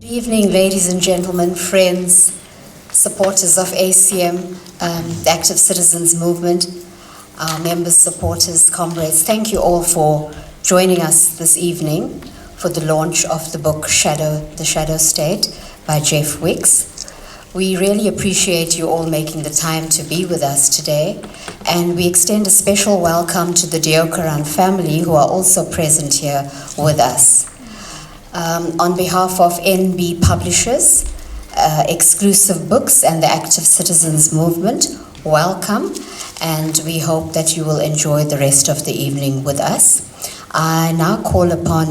Evening, ladies and gentlemen, friends, supporters of ACM, the Active Citizens Movement, our members, supporters, comrades. Thank you all for joining us this evening for the launch of the book The Shadow State by Jeff Wicks. We really appreciate you all making the time to be with us today, and we extend a special welcome to the Deokaran family who are also present here with us. On behalf of NB Publishers, Exclusive Books and the Active Citizens Movement, welcome, and we hope that you will enjoy the rest of the evening with us. I now call upon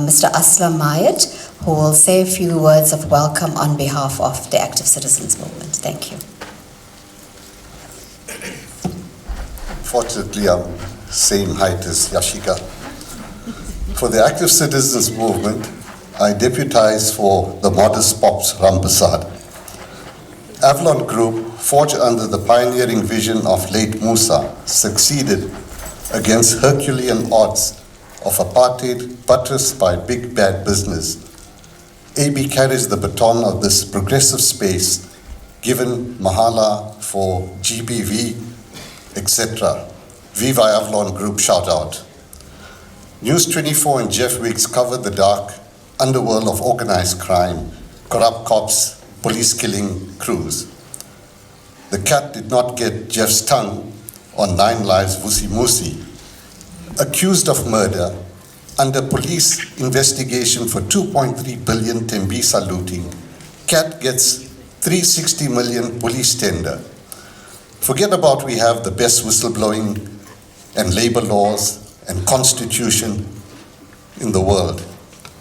Mr. Aslam Mayat, who will say a few words of welcome on behalf of the Active Citizens Movement. Thank you. Fortunately, I'm same height as Yashika. For the Active Citizens Movement, I deputize for the modest Pops Rampasad. Avalon Group, forged under the pioneering vision of late Musa, succeeded against Herculean odds of apartheid buttressed by big bad business. AB carries the baton of this progressive space, given Mahala for GBV, etc. Viva Avalon Group shout out. News 24 and Jeff Wicks covered the dark underworld of organized crime, corrupt cops, police killing crews. The cat did not get Jeff's tongue on 9 Lives Vusi Musi. Accused of murder, under police investigation for 2.3 billion Tembisa looting, cat gets 360 million police tender. Forget about we have the best whistleblowing and labor laws and constitution in the world.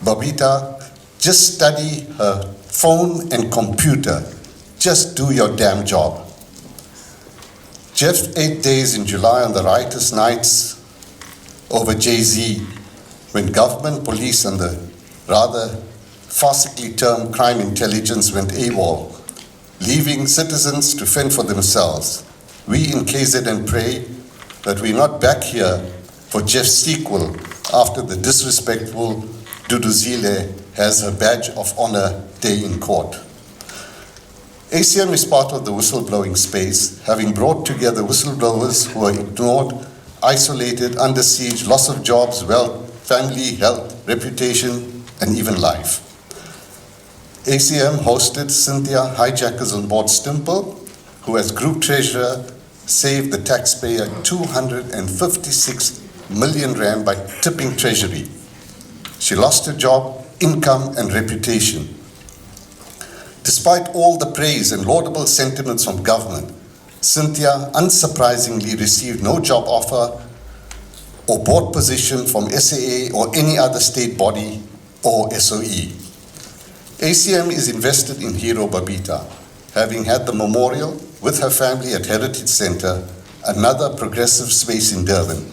Babita, just study her phone and computer. Just do your damn job. Jeff 8 days in July on the riotous nights over Jay-Z, when government, police, and the rather farcically termed crime intelligence went AWOL, leaving citizens to fend for themselves. We in KZN pray that we're not back here for Jeff's sequel after the disrespectful Duduzile has her badge of honor day in court. ACM is part of the whistleblowing space, having brought together whistleblowers who are ignored, isolated, under siege, loss of jobs, wealth, family, health, reputation, and even life. ACM hosted Cynthia Hijackers on board Stimple, who as group treasurer saved the taxpayer 256 million rand by tipping treasury. She lost her job, income, and reputation. Despite all the praise and laudable sentiments from government, Cynthia unsurprisingly received no job offer or board position from SAA or any other state body or SOE. ACM is invested in Hero Babita, having had the memorial with her family at Heritage Center, another progressive space in Durban.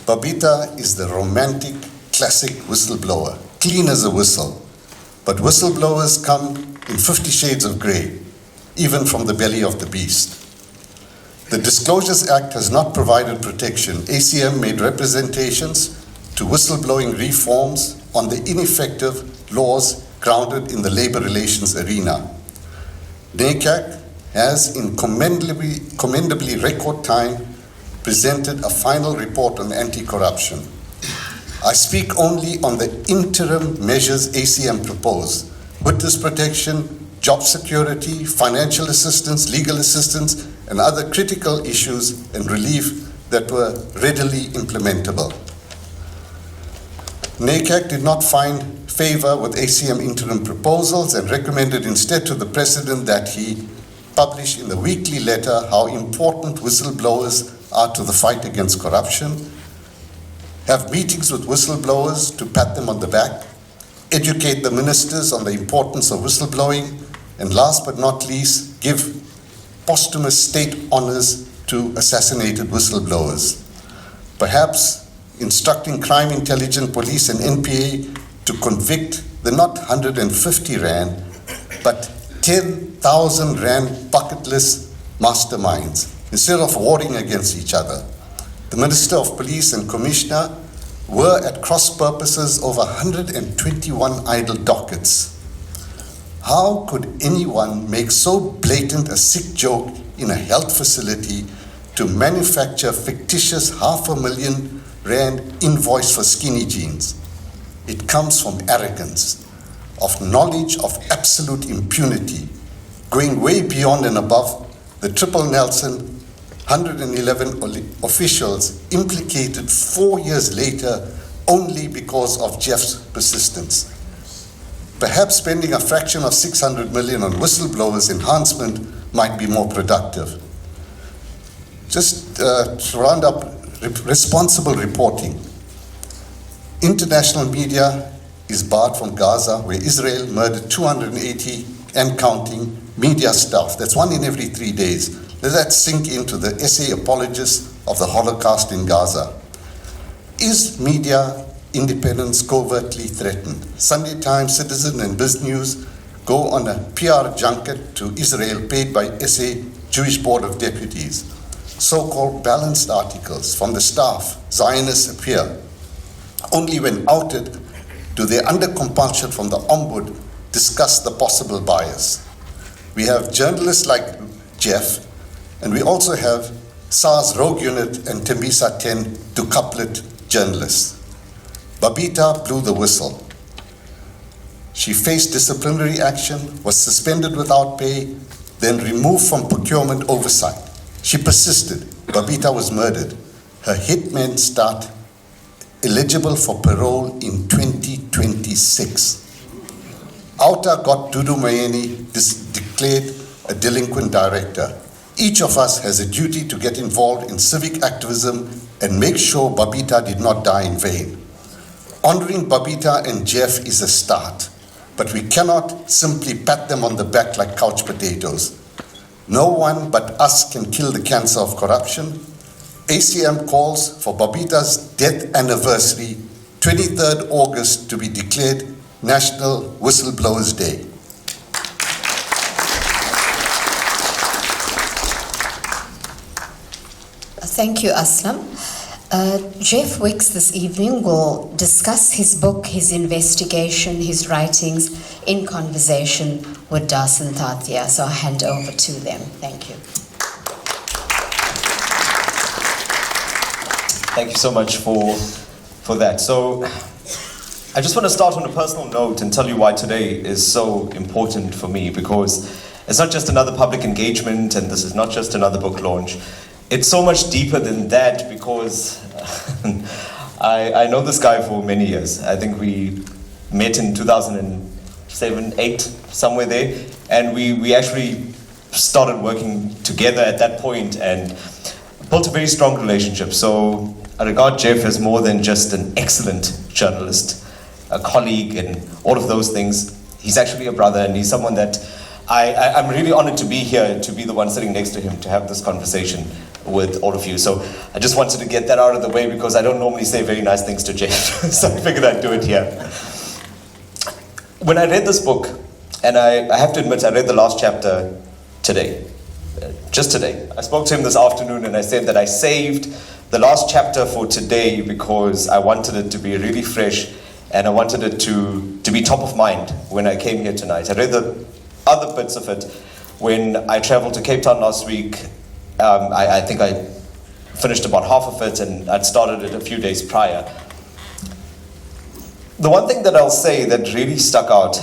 Babita is the romantic, classic whistleblower, clean as a whistle. But whistleblowers come in 50 shades of grey, even from the belly of the beast. The Disclosures Act has not provided protection. ACM made representations to whistleblowing reforms on the ineffective laws grounded in the labor relations arena. NACAC has, in commendably record time, presented a final report on anti-corruption. I speak only on the interim measures ACM proposed: witness protection, job security, financial assistance, legal assistance, and other critical issues and relief that were readily implementable. NACAC did not find favor with ACM interim proposals and recommended instead to the President that he publish in the weekly letter how important whistleblowers are to the fight against corruption, have meetings with whistleblowers to pat them on the back, educate the ministers on the importance of whistleblowing, and last but not least, give posthumous state honors to assassinated whistleblowers. Perhaps instructing crime intelligence police and NPA to convict the not 150 rand, but 10,000 rand bucket list masterminds instead of warring against each other. The Minister of Police and Commissioner were at cross purposes over 121 idle dockets. How could anyone make so blatant a sick joke in a health facility to manufacture fictitious R500,000 invoice for skinny jeans? It comes from arrogance, of knowledge of absolute impunity, going way beyond and above the Triple Nelson 111 officials implicated 4 years later only because of Jeff's persistence. Perhaps spending a fraction of 600 million on whistleblowers enhancement might be more productive. Just to round up, responsible reporting. International media is barred from Gaza, where Israel murdered 280 and counting media staff. That's 1 in every 3 days. Let that sink into the SA apologists of the Holocaust in Gaza. Is media independence covertly threatened? Sunday Times, Citizen and BizNews go on a PR junket to Israel paid by SA Jewish Board of Deputies. So-called balanced articles from the staff, Zionists appear. Only when outed do they, under compulsion from the Ombud, discuss the possible bias. We have journalists like Jeff, and we also have SARS Rogue Unit and Tembisa 10 decuplet journalists. Babita blew the whistle. She faced disciplinary action, was suspended without pay, then removed from procurement oversight. She persisted. Babita was murdered. Her hitmen start eligible for parole in 2026. Auta got Dudu Mayeni declared a delinquent director. Each of us has a duty to get involved in civic activism and make sure Babita did not die in vain. Honoring Babita and Jeff is a start, but we cannot simply pat them on the back like couch potatoes. No one but us can kill the cancer of corruption. ACM calls for Babita's death anniversary, 23rd August, to be declared National Whistleblowers Day. Thank you, Aslam. Jeff Wicks this evening will discuss his book, his investigation, his writings in conversation with Dasen Thathiah. So I'll hand over to them. Thank you. Thank you so much for that. So I just want to start on a personal note and tell you why today is so important for me, because it's not just another public engagement and this is not just another book launch. It's so much deeper than that, because I know this guy for many years. I think we met in 2007, 8, somewhere there, and we actually started working together at that point and built a very strong relationship. So I regard Jeff as more than just an excellent journalist, a colleague, and all of those things. He's actually a brother, and he's someone that I'm really honored to be here, to be the one sitting next to him, to have this conversation with all of you. So I just wanted to get that out of the way, because I don't normally say very nice things to Jeff, so I figured I'd do it here. When I read this book, and I have to admit, I read the last chapter today, just today. I spoke to him this afternoon and I said that I saved the last chapter for today because I wanted it to be really fresh, and I wanted it to be top of mind when I came here tonight. I read the other bits of it when I traveled to Cape Town last week. I think I finished about half of it, and I'd started it a few days prior. The one thing that I'll say that really stuck out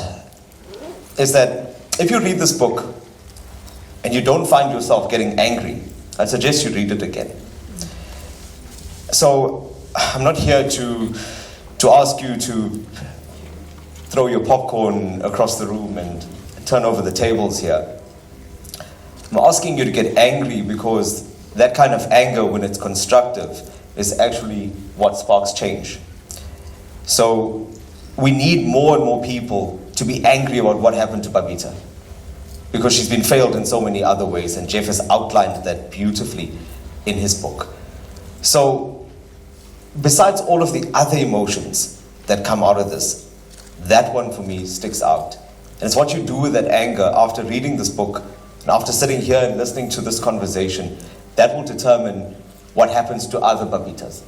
is that if you read this book and you don't find yourself getting angry, I suggest you read it again. So I'm not here to ask you to throw your popcorn across the room and turn over the tables here. I'm asking you to get angry, because that kind of anger, when it's constructive, is actually what sparks change. So we need more and more people to be angry about what happened to Babita, because she's been failed in so many other ways, and Jeff has outlined that beautifully in his book. So besides all of the other emotions that come out of this, that one for me sticks out. And it's what you do with that anger after reading this book, and after sitting here and listening to this conversation, that will determine what happens to other Babitas.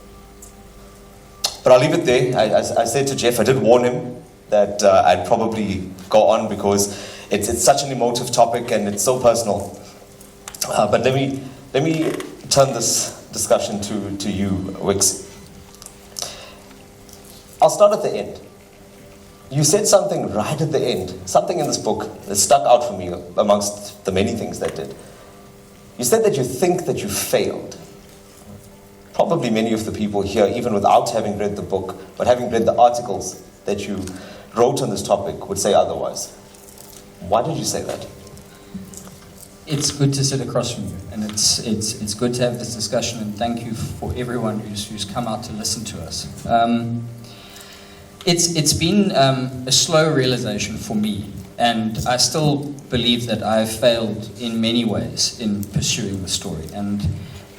But I'll leave it there. I said to Jeff, I did warn him that I'd probably go on, because it's such an emotive topic and it's so personal. But let me turn this discussion to you, Wicks. I'll start at the end. You said something right at the end, something in this book that stuck out for me amongst the many things that did. You said that you think that you failed. Probably many of the people here, even without having read the book, but having read the articles that you wrote on this topic, would say otherwise. Why did you say that? It's good to sit across from you, and it's good to have this discussion, and thank you for everyone who's come out to listen to us. It's been a slow realization for me, and I still believe that I've failed in many ways in pursuing the story. And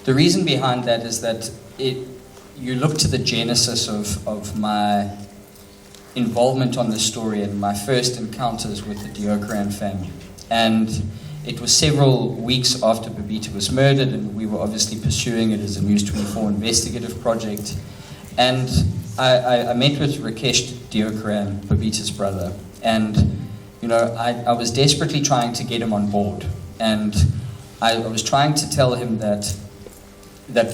the reason behind that is that you look to the genesis of my involvement on the story and my first encounters with the Diokaran family. And it was several weeks after Babita was murdered, and we were obviously pursuing it as a News 24 investigative project. And I met with Rakesh Diokaran, Babita's brother, and I was desperately trying to get him on board. And I was trying to tell him that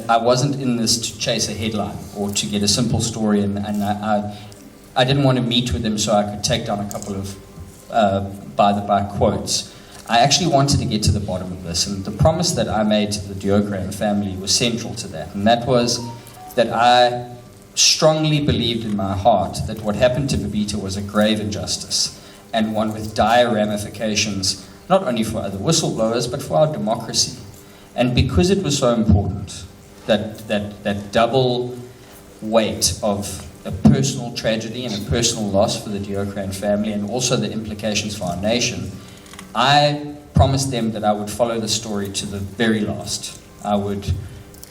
I wasn't in this to chase a headline or to get a simple story, and I didn't want to meet with him so I could take down a couple of by-the-by quotes. I actually wanted to get to the bottom of this, and the promise that I made to the Diokaran family was central to that, and that was that I strongly believed in my heart that what happened to Babita was a grave injustice, and one with dire ramifications, not only for other whistleblowers, but for our democracy. And because it was so important, that double weight of a personal tragedy and a personal loss for the Diokaran family, and also the implications for our nation, I promised them that I would follow the story to the very last. I would,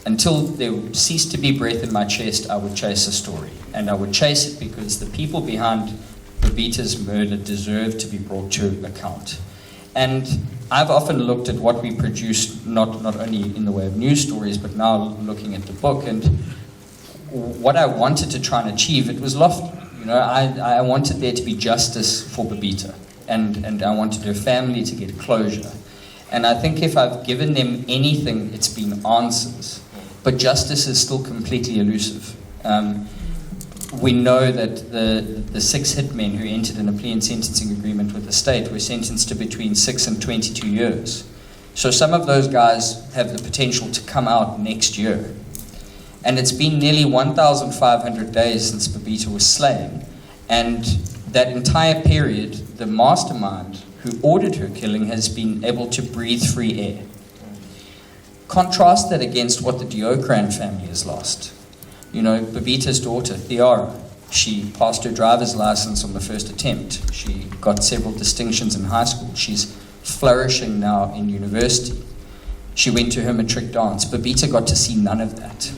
until there would cease to be breath in my chest, I would chase the story. And I would chase it because the people behind Babita's murder deserve to be brought to account. And I've often looked at what we produce, not only in the way of news stories, but now looking at the book, and what I wanted to try and achieve, it was lofty. I wanted there to be justice for Babita, and I wanted her family to get closure. And I think if I've given them anything, it's been answers. But justice is still completely elusive. We know that the 6 hitmen who entered in a plea and sentencing agreement with the state were sentenced to between 6 and 22 years. So some of those guys have the potential to come out next year. And it's been nearly 1,500 days since Babita was slain. And that entire period, the mastermind who ordered her killing has been able to breathe free air. Contrast that against what the Diokaran family has lost. Babita's daughter, Thathiah, she passed her driver's license on the first attempt. She got several distinctions in high school. She's flourishing now in university. She went to her matric dance. Babita got to see none of that.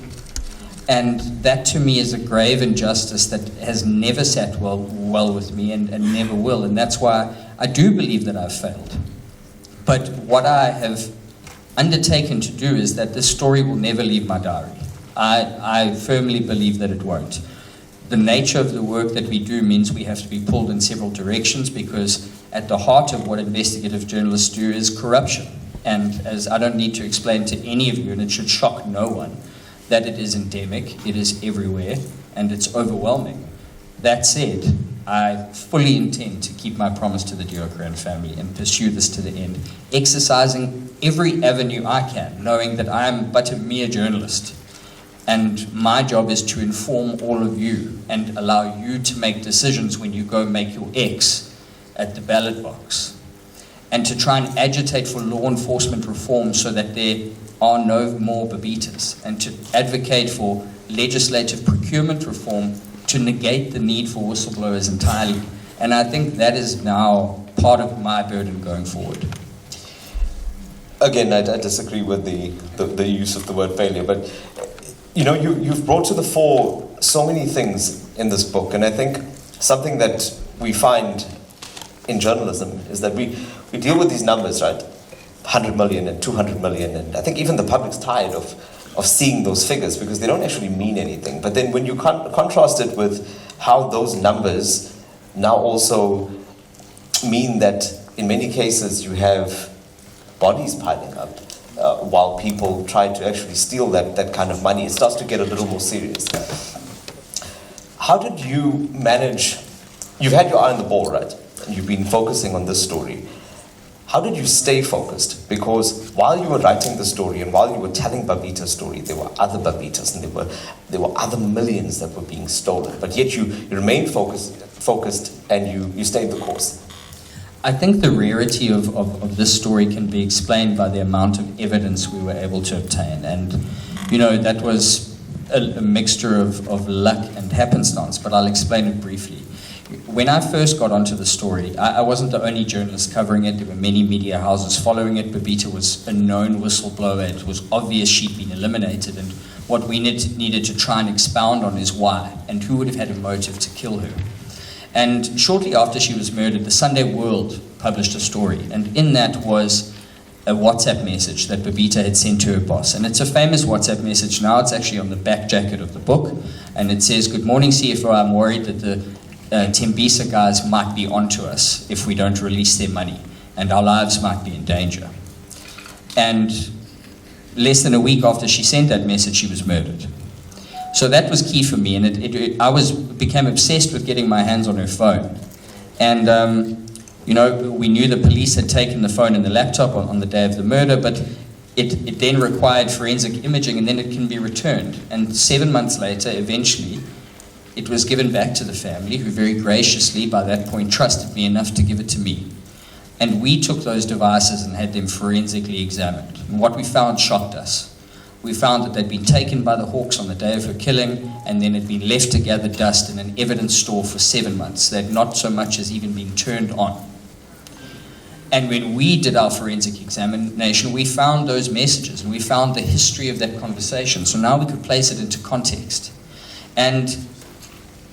And that to me is a grave injustice that has never sat well with me and never will. And that's why I do believe that I've failed. But what I have undertaken to do is that this story will never leave my diary. I firmly believe that it won't. The nature of the work that we do means we have to be pulled in several directions, because at the heart of what investigative journalists do is corruption. And as I don't need to explain to any of you, and it should shock no one, that it is endemic, it is everywhere, and it's overwhelming. That said, I fully intend to keep my promise to the Diokaran family and pursue this to the end, exercising every avenue I can, knowing that I am but a mere journalist. And my job is to inform all of you and allow you to make decisions when you go make your X at the ballot box. And to try and agitate for law enforcement reform so that there are no more Babitas, and to advocate for legislative procurement reform to negate the need for whistleblowers entirely. And I think that is now part of my burden going forward. Again, I disagree with the use of the word failure, but you've brought to the fore so many things in this book, and I think something that we find in journalism is that we deal with these numbers, right? 100 million and 200 million, and I think even the public's tired of seeing those figures because they don't actually mean anything. But then when you contrast it with how those numbers now also mean that in many cases you have bodies piling up while people try to actually steal that kind of money. It starts to get a little more serious. How did you manage? You've had your eye on the ball, right? And you've been focusing on this story. How did you stay focused? Because while you were writing the story and while you were telling Babita's story, there were other Babitas and there were other millions that were being stolen. But yet you remained focused and you stayed the course. I think the rarity of this story can be explained by the amount of evidence we were able to obtain. And, that was a mixture of luck and happenstance, but I'll explain it briefly. When I first got onto the story, I wasn't the only journalist covering it. There were many media houses following it. Babita was a known whistleblower. It was obvious she'd been eliminated. And what we needed to try and expound on is why, and who would have had a motive to kill her. And shortly after she was murdered, the Sunday World published a story. And in that was a WhatsApp message that Babita had sent to her boss. And it's a famous WhatsApp message now. It's actually on the back jacket of the book. And it says, "Good morning, CFO. I'm worried that the Tembisa guys might be onto us if we don't release their money, and our lives might be in danger." And less than a week after she sent that message, she was murdered. So that was key for me, and I became obsessed with getting my hands on her phone. And we knew the police had taken the phone and the laptop on the day of the murder, but it then required forensic imaging, and then it can be returned. And 7 months later, eventually, it was given back to the family, who very graciously, by that point, trusted me enough to give it to me. And we took those devices and had them forensically examined. And what we found shocked us. We found that they'd been taken by the Hawks on the day of her killing, and then had been left to gather dust in an evidence store for 7 months. They'd not so much as even been turned on. And when we did our forensic examination, we found those messages, and we found the history of that conversation. So now we could place it into context. And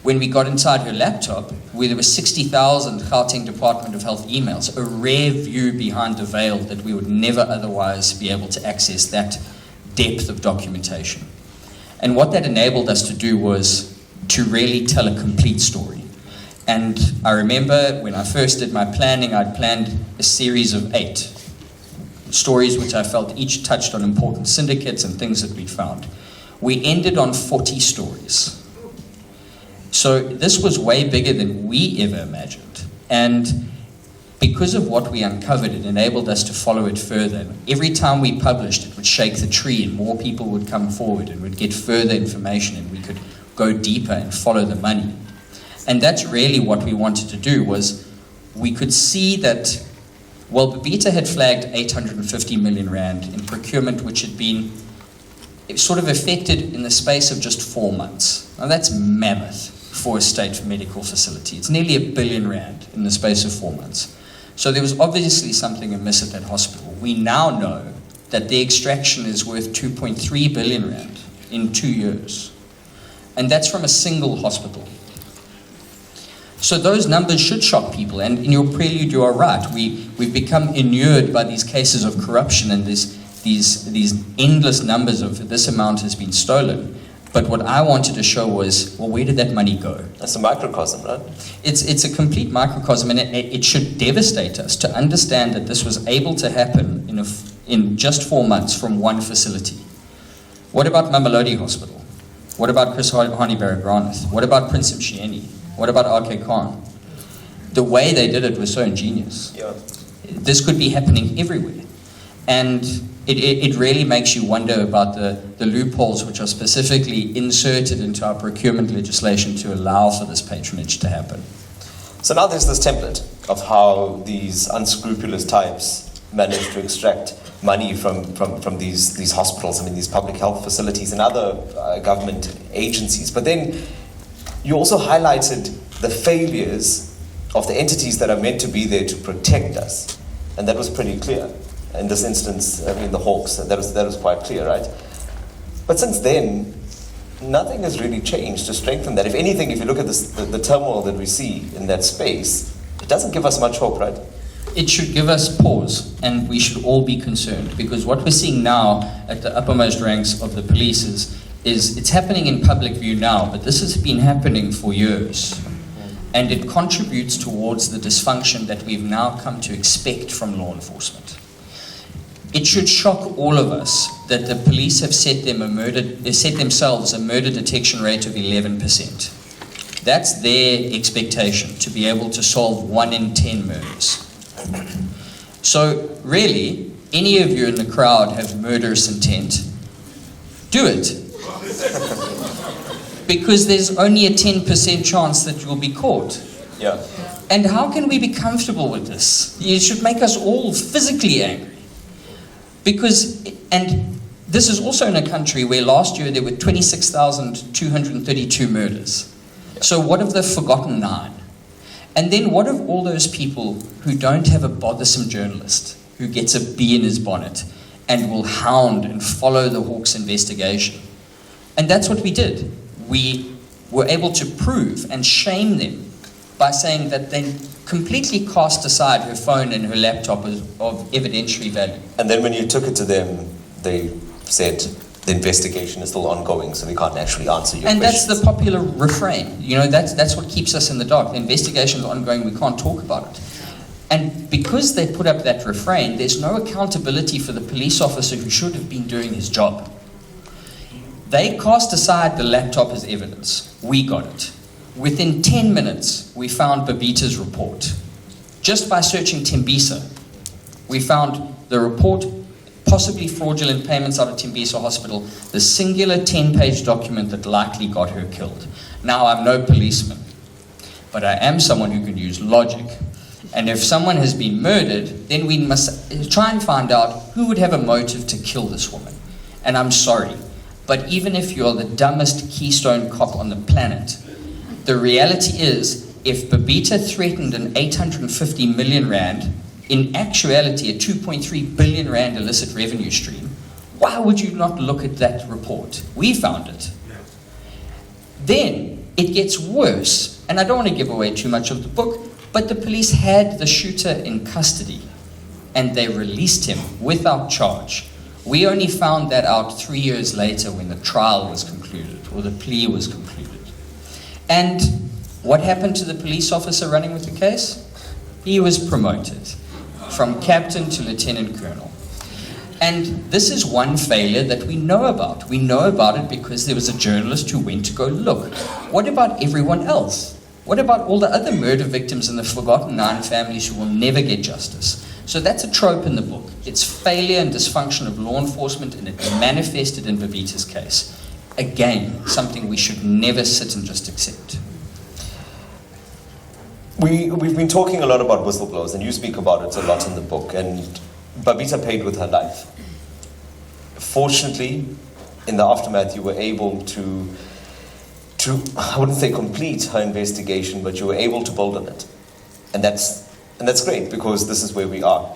when we got inside her laptop, where there were 60,000 Gauteng Department of Health emails, a rare view behind the veil that we would never otherwise be able to access that depth of documentation. And what that enabled us to do was to really tell a complete story. And I remember when I first did my planning, I'd planned a series of 8 stories which I felt each touched on important syndicates and things that we'd found. We ended on 40 stories. So this was way bigger than we ever imagined. And because of what we uncovered, it enabled us to follow it further. Every time we published, it would shake the tree and more people would come forward and would get further information, and we could go deeper and follow the money. And that's really what we wanted to do. Was we could see that, well, Babita had flagged 850 million rand in procurement, which had been sort of effected in the space of just 4 months. Now that's mammoth for a state medical facility. It's nearly R1 billion in the space of 4 months. So there was obviously something amiss at that hospital. We now know that the extraction is worth 2.3 billion rand in 2 years. And that's from a single hospital. So those numbers should shock people. And in your prelude, you are right. We've become inured by these cases of corruption and these endless numbers of this amount has been stolen. But what I wanted to show was, well, where did that money go? That's a microcosm, right? It's a complete microcosm, and it should devastate us to understand that this was able to happen in just 4 months from one facility. What about Mamelodi Hospital? What about Chris Hani Baragranith? What about Prince Mshieni? What about RK Khan? The way they did it was so ingenious. Yeah. This could be happening everywhere. And it really makes you wonder about the loopholes which are specifically inserted into our procurement legislation to allow for this patronage to happen. So now there's this template of how these unscrupulous types manage to extract money from these hospitals, these public health facilities and other government agencies. But then you also highlighted the failures of the entities that are meant to be there to protect us. And that was pretty clear. In this instance, the Hawks, that was quite clear, right? But since then, nothing has really changed to strengthen that. If anything, if you look at the turmoil that we see in that space, it doesn't give us much hope, right? It should give us pause, and we should all be concerned, because what we're seeing now at the uppermost ranks of the police is it's happening in public view now, but this has been happening for years. and it contributes towards the dysfunction that we've now come to expect from law enforcement. It should shock all of us that the police have set themselves a murder detection rate of 11%. That's their expectation, to be able to solve 1 in 10 murders. So really, any of you in the crowd have murderous intent, do it. Because there's only a 10% chance that you'll be caught. Yeah. And how can we be comfortable with this? It should make us all physically angry. Because, and this is also in a country where last year there were 26,232 murders. So what of the forgotten 9? And then what of all those people who don't have a bothersome journalist who gets a bee in his bonnet and will hound and follow the Hawks investigation? And that's what we did. We were able to prove and shame them by saying that they completely cast aside her phone and her laptop as of evidentiary value. And then when you took it to them, they said the investigation is still ongoing, so we can't actually answer your and questions. That's the popular refrain. You know, that's what keeps us in the dark. The investigation is ongoing, we can't talk about it. And because they put up that refrain, there's no accountability for the police officer who should have been doing his job. They cast aside the laptop as evidence. We got it. Within 10 minutes, we found Babita's report. Just by searching Tembisa, we found the report, possibly fraudulent payments out of Tembisa Hospital, the singular 10-page document that likely got her killed. Now, I'm no policeman, but I am someone who can use logic. And if someone has been murdered, then we must try and find out who would have a motive to kill this woman. And I'm sorry, but even if you're the dumbest Keystone cop on the planet, the reality is, if Babita threatened an 850 million rand, in actuality a 2.3 billion rand illicit revenue stream, why would you not look at that report? We found it. Then it gets worse, and I don't want to give away too much of the book, but the police had the shooter in custody, and they released him without charge. We only found that out 3 years later when the trial was concluded, or the plea was concluded. And what happened to the police officer running with the case? He was promoted from captain to lieutenant colonel. And this is one failure that we know about. We know about it because there was a journalist who went to go look. What about everyone else? What about all the other murder victims and the forgotten 9 families who will never get justice? So that's a trope in the book. It's failure and dysfunction of law enforcement, and it manifested in Babita's case. Again, something we should never sit and just accept. We've been talking a lot about whistleblowers, and you speak about it a lot in the book, and Babita paid with her life. Fortunately, in the aftermath, you were able to I wouldn't say complete her investigation, but you were able to build on it. And that's great, because this is where we are.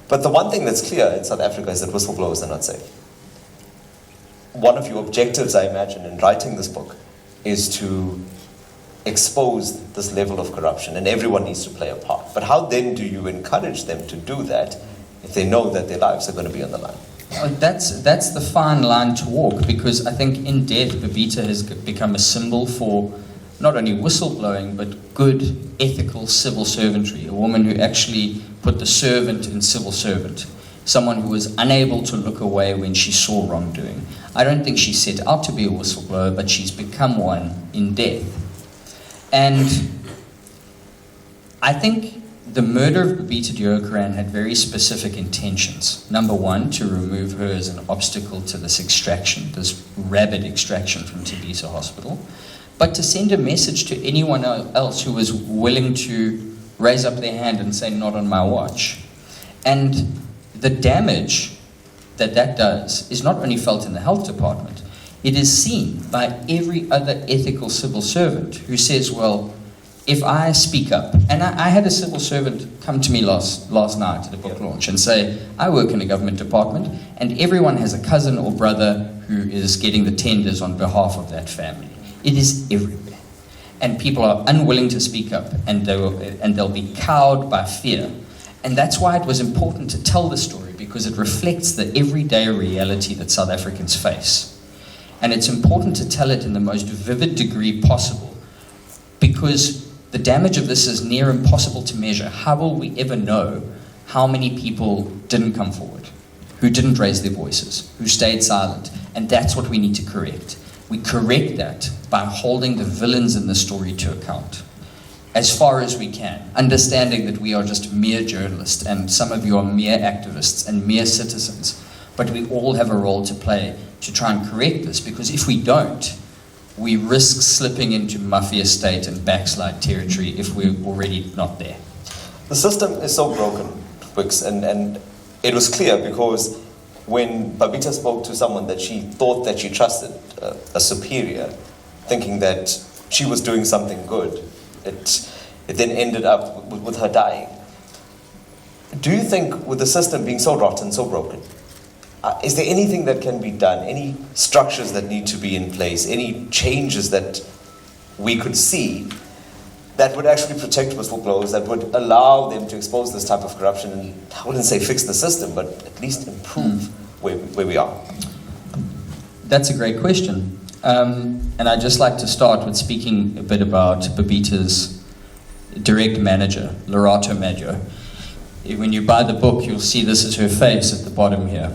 But the one thing that's clear in South Africa is that whistleblowers are not safe. One of your objectives, I imagine, in writing this book is to expose this level of corruption, and everyone needs to play a part. But how then do you encourage them to do that if they know that their lives are going to be on the line? That's the fine line to walk, because I think in death, Babita has become a symbol for not only whistleblowing, but good, ethical civil servantry. A woman who actually put the servant in civil servant. Someone who was unable to look away when she saw wrongdoing. I don't think she set out to be a whistleblower, but she's become one in death. And I think the murder of Babita Deokaran had very specific intentions. Number one, to remove her as an obstacle to this extraction, this rabid extraction from Tembisa Hospital, but to send a message to anyone else who was willing to raise up their hand and say, not on my watch. And the damage that does is not only felt in the health department, it is seen by every other ethical civil servant who says, well, if I speak up, and I had a civil servant come to me last night at a book launch and say, I work in a government department, and everyone has a cousin or brother who is getting the tenders on behalf of that family. It is everywhere. And people are unwilling to speak up, and they'll be cowed by fear. And that's why it was important to tell the story, because it reflects the everyday reality that South Africans face. And it's important to tell it in the most vivid degree possible, because the damage of this is near impossible to measure. How will we ever know how many people didn't come forward, who didn't raise their voices, who stayed silent? And that's what we need to correct. We correct that by holding the villains in the story to account as far as we can, understanding that we are just mere journalists and some of you are mere activists and mere citizens, but we all have a role to play to try and correct this, because if we don't, we risk slipping into mafia state and backslide territory if we're already not there. The system is so broken, Wicks, and it was clear because when Babita spoke to someone that she thought that she trusted, a superior, thinking that she was doing something good, it then ended up with her dying. Do you think, with the system being so rotten, so broken, is there anything that can be done, any structures that need to be in place, any changes that we could see that would actually protect whistleblowers, that would allow them to expose this type of corruption and, I wouldn't say fix the system, but at least improve where we are? That's a great question. And I'd just like to start with speaking a bit about Babita's direct manager, Lorato Maggio. When you buy the book, you'll see this is her face at the bottom here.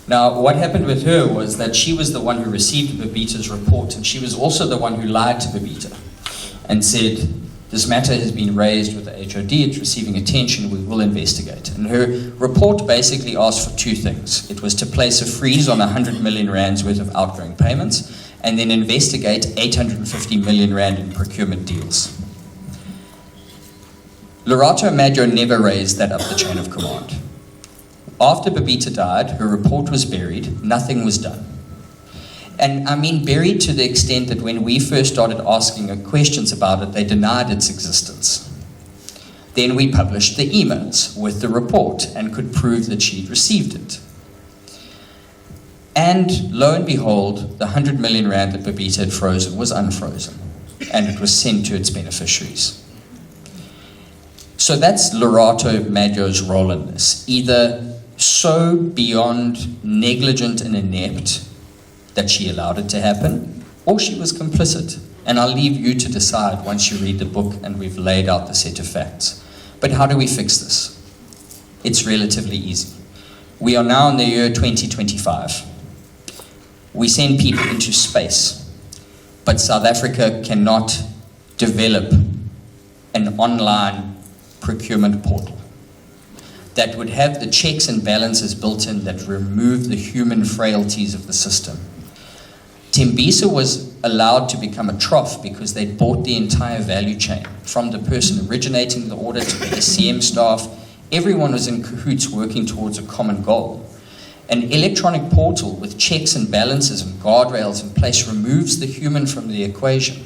Now, what happened with her was that she was the one who received Babita's report, and she was also the one who lied to Babita and said, this matter has been raised with the HOD, it's receiving attention, we will investigate. And her report basically asked for two things. It was to place a freeze on 100 million rands worth of outgoing payments, and then investigate 850 million rand in procurement deals. Lorato Maggio never raised that up the chain of command. After Babita died, her report was buried, nothing was done. And I mean buried to the extent that when we first started asking her questions about it, they denied its existence. Then we published the emails with the report and could prove that she'd received it. And lo and behold, the 100 million rand that Babita had frozen was unfrozen, and it was sent to its beneficiaries. So that's Lorato Maggio's role in this, either so beyond negligent and inept that she allowed it to happen, or she was complicit. And I'll leave you to decide once you read the book and we've laid out the set of facts. But how do we fix this? It's relatively easy. We are now in the year 2025. We send people into space, but South Africa cannot develop an online procurement portal that would have the checks and balances built in that remove the human frailties of the system. Tembisa was allowed to become a trough because they bought the entire value chain, from the person originating the order to the SCM staff. Everyone was in cahoots working towards a common goal. An electronic portal with checks and balances and guardrails in place removes the human from the equation,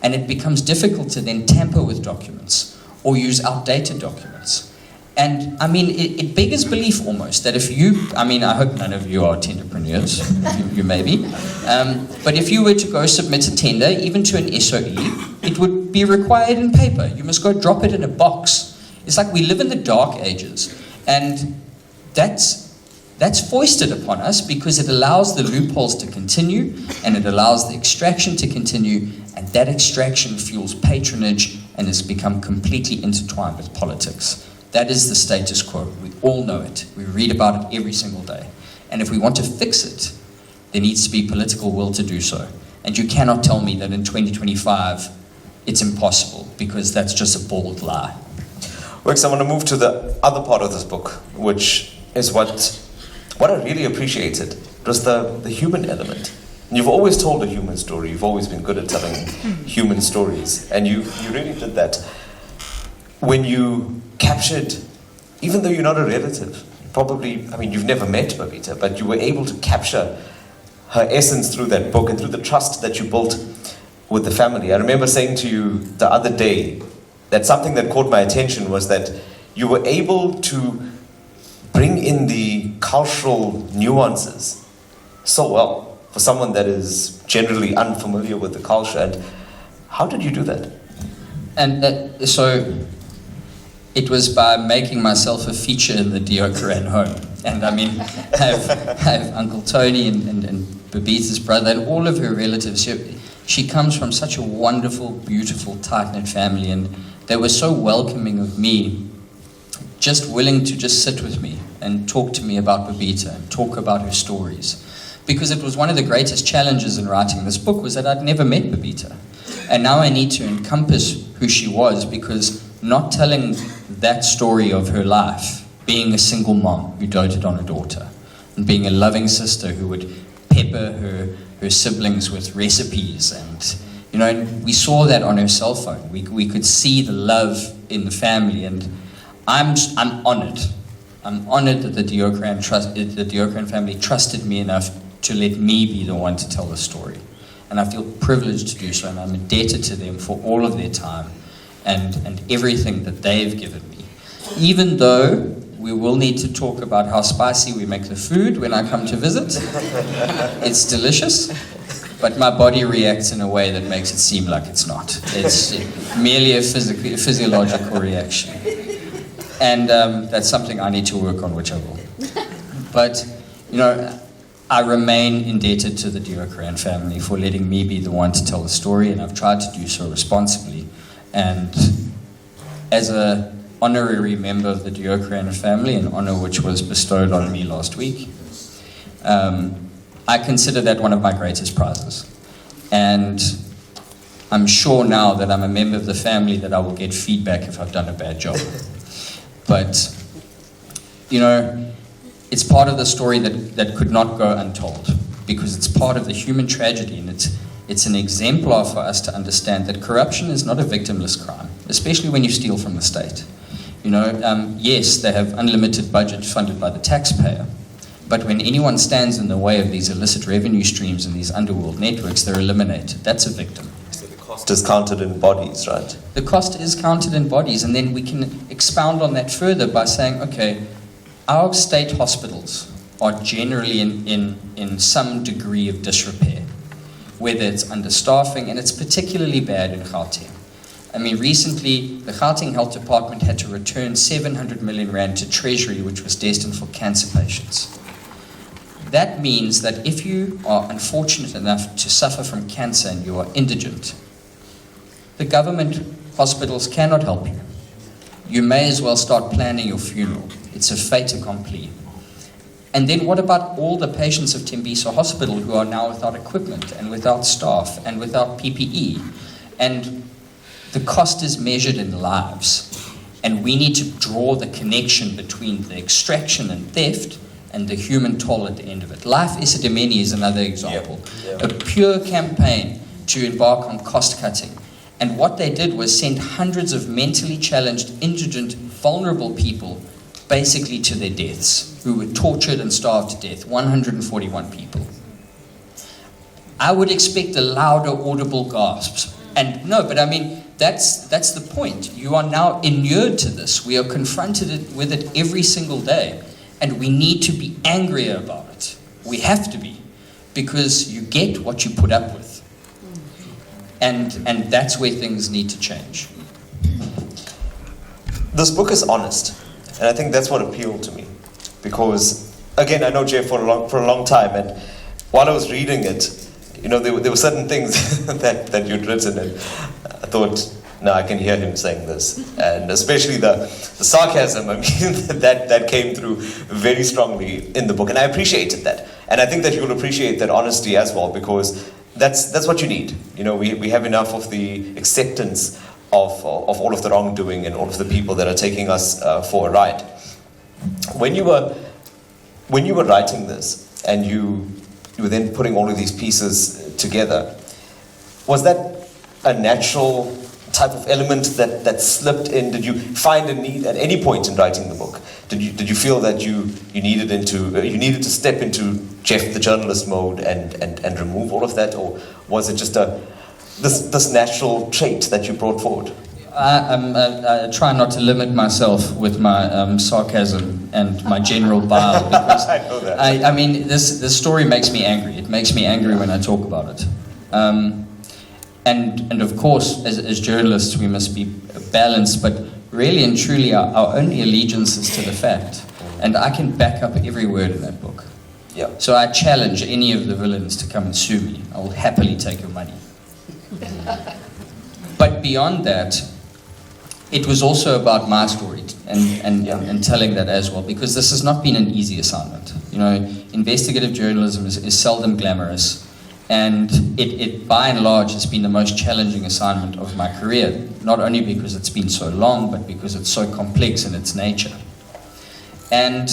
and it becomes difficult to then tamper with documents or use outdated documents. And I mean, it beggars belief almost that if you, I mean, I hope none of you are tenderpreneurs, you may be, but if you were to go submit a tender, even to an SOE, it would be required in paper. You must go drop it in a box. It's like we live in the dark ages, and that's foisted upon us because it allows the loopholes to continue, and it allows the extraction to continue, and that extraction fuels patronage and has become completely intertwined with politics. That is the status quo. We all know it. We read about it every single day. And if we want to fix it, there needs to be political will to do so. And you cannot tell me that in 2025 it's impossible, because that's just a bald lie. Wicks, I want to move to the other part of this book, which is what I really appreciated. It was the human element. And you've always told a human story. You've always been good at telling human stories. And you really did that. When you captured, even though you're not a relative, probably, I mean, you've never met Babita, but you were able to capture her essence through that book and through the trust that you built with the family. I remember saying to you the other day that something that caught my attention was that you were able to bring in the cultural nuances so well for someone that is generally unfamiliar with the culture. And how did you do that? And so it was by making myself a feature in the Diokaran home. And I mean, I have Uncle Tony and Babita's brother and all of her relatives. She comes from such a wonderful, beautiful, tight-knit family, and they were so welcoming of me, just willing to just sit with me and talk to me about Babita and talk about her stories. Because it was one of the greatest challenges in writing this book was that I'd never met Babita. And now I need to encompass who she was, because not telling that story of her life, being a single mom who doted on her daughter, and being a loving sister who would pepper her siblings with recipes, and and we saw that on her cell phone. We could see the love in the family, and I'm honored. I'm honored that the Diocran family trusted me enough to let me be the one to tell the story. And I feel privileged to do so, and I'm indebted to them for all of their time and everything that they've given me. Even though we will need to talk about how spicy we make the food when I come to visit. It's delicious, but my body reacts in a way that makes it seem like it's not. It's merely a physiological reaction. And that's something I need to work on, which I will. But, I remain indebted to the Diocran family for letting me be the one to tell the story, and I've tried to do so responsibly. And as an honorary member of the Diocran family, an honor which was bestowed on me last week, I consider that one of my greatest prizes. And I'm sure now that I'm a member of the family that I will get feedback if I've done a bad job. But, it's part of the story that could not go untold, because it's part of the human tragedy, and it's an exemplar for us to understand that corruption is not a victimless crime, especially when you steal from the state. Yes, they have unlimited budget funded by the taxpayer, but when anyone stands in the way of these illicit revenue streams and these underworld networks, they're eliminated. That's a victim. So the cost is counted in bodies, right? The cost is counted in bodies, and then we can expound on that further by saying, okay, our state hospitals are generally in some degree of disrepair, whether it's understaffing, and it's particularly bad in Gauteng. I mean, recently, the Gauteng Health Department had to return 700 million rand to Treasury, which was destined for cancer patients. That means that if you are unfortunate enough to suffer from cancer and you are indigent, the government hospitals cannot help you. You may as well start planning your funeral. It's a fait accompli. And then what about all the patients of Tembisa Hospital who are now without equipment and without staff and without PPE? And the cost is measured in lives. And we need to draw the connection between the extraction and theft and the human toll at the end of it. Life Isidimeni is another example. A pure campaign to embark on cost cutting. And what they did was send hundreds of mentally challenged, indigent, vulnerable people basically to their deaths, who were tortured and starved to death, 141 people. I would expect a louder, audible gasp. And no, but I mean, that's the point. You are now inured to this. We are confronted with it every single day. And we need to be angrier about it. We have to be. Because you get what you put up with. And that's where things need to change. This book is honest. And I think that's what appealed to me. Because, again, I know Jeff for a long time. And while I was reading it, there were certain things that you'd written. And I thought, no, I can hear him saying this. And especially the sarcasm, I mean, that came through very strongly in the book. And I appreciated that. And I think that you'll appreciate that honesty as well, because that's what you need. We have enough of the acceptance of all of the wrongdoing and all of the people that are taking us for a ride. When you were writing this, and you were then putting all of these pieces together, was that a natural type of element that slipped in? Did you find a need at any point in writing the book? Did you feel that you needed to step into Jeff the journalist mode and remove all of that, or was it just this natural trait that you brought forward? I try not to limit myself with my sarcasm and my general bile, because I know that. I mean, this story makes me angry. It makes me angry when I talk about it. And of course, as journalists, we must be balanced, but really and truly, our only allegiance is to the fact. And I can back up every word in that book. Yeah. So I challenge any of the villains to come and sue me. I will happily take your money. But beyond that, it was also about my story and telling that as well, because this has not been an easy assignment. You know, investigative journalism is seldom glamorous, and it by and large has been the most challenging assignment of my career, not only because it's been so long, but because it's so complex in its nature. And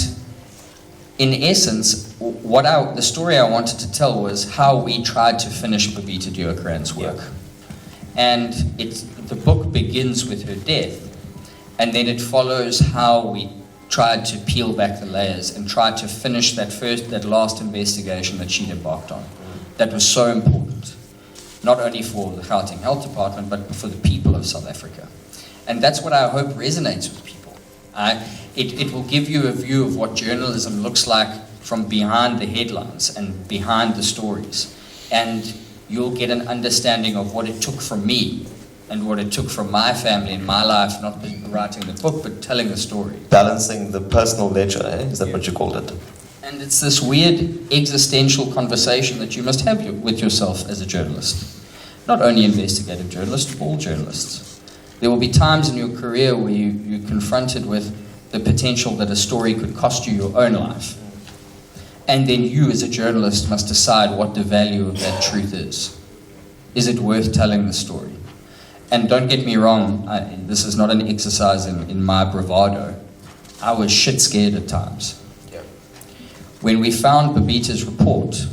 in essence, the story I wanted to tell was how we tried to finish Babita Deokaran's work. Yeah. And the book begins with her death, and then it follows how we tried to peel back the layers and tried to finish that last investigation that she'd embarked on. That was so important, not only for the Gauteng Health Department, but for the people of South Africa. And that's what I hope resonates with people. It will give you a view of what journalism looks like from behind the headlines and behind the stories. And you'll get an understanding of what it took from me and what it took from my family and my life, not writing the book, but telling the story. Balancing the personal ledger, is that what you called it? And it's this weird existential conversation that you must have with yourself as a journalist. Not only investigative journalists, all journalists. There will be times in your career where you're confronted with the potential that a story could cost you your own life. And then you as a journalist must decide what the value of that truth is. Is it worth telling the story? And don't get me wrong, this is not an exercise in my bravado. I was shit scared at times. Yeah. When we found Babita's report,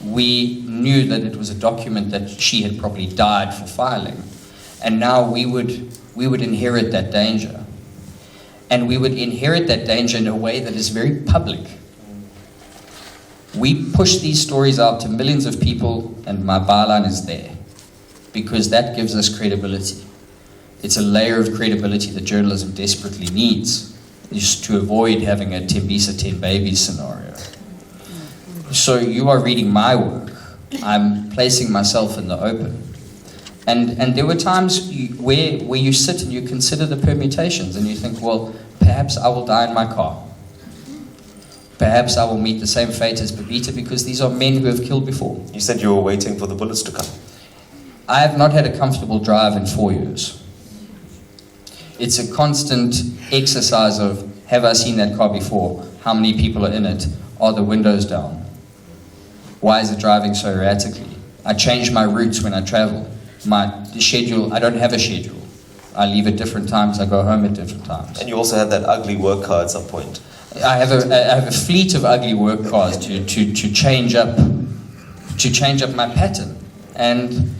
we knew that it was a document that she had probably died for filing. And now we would inherit that danger. And we would inherit that danger in a way that is very public. We push these stories out to millions of people, and my byline is there, because that gives us credibility. It's a layer of credibility that journalism desperately needs, just to avoid having a Tembisa 10 babies scenario. So you are reading my work. I'm placing myself in the open. And there were times where you sit and you consider the permutations and you think, well, perhaps I will die in my car. Perhaps I will meet the same fate as Babita, because these are men who have killed before. You said you were waiting for the bullets to come. I have not had a comfortable drive in 4 years. It's a constant exercise of, have I seen that car before? How many people are in it? Are the windows down? Why is it driving so erratically? I change my routes when I travel. The schedule, I don't have a schedule. I leave at different times, I go home at different times. And you also had that ugly work car at some point. I have a fleet of ugly work cars to change up my pattern. And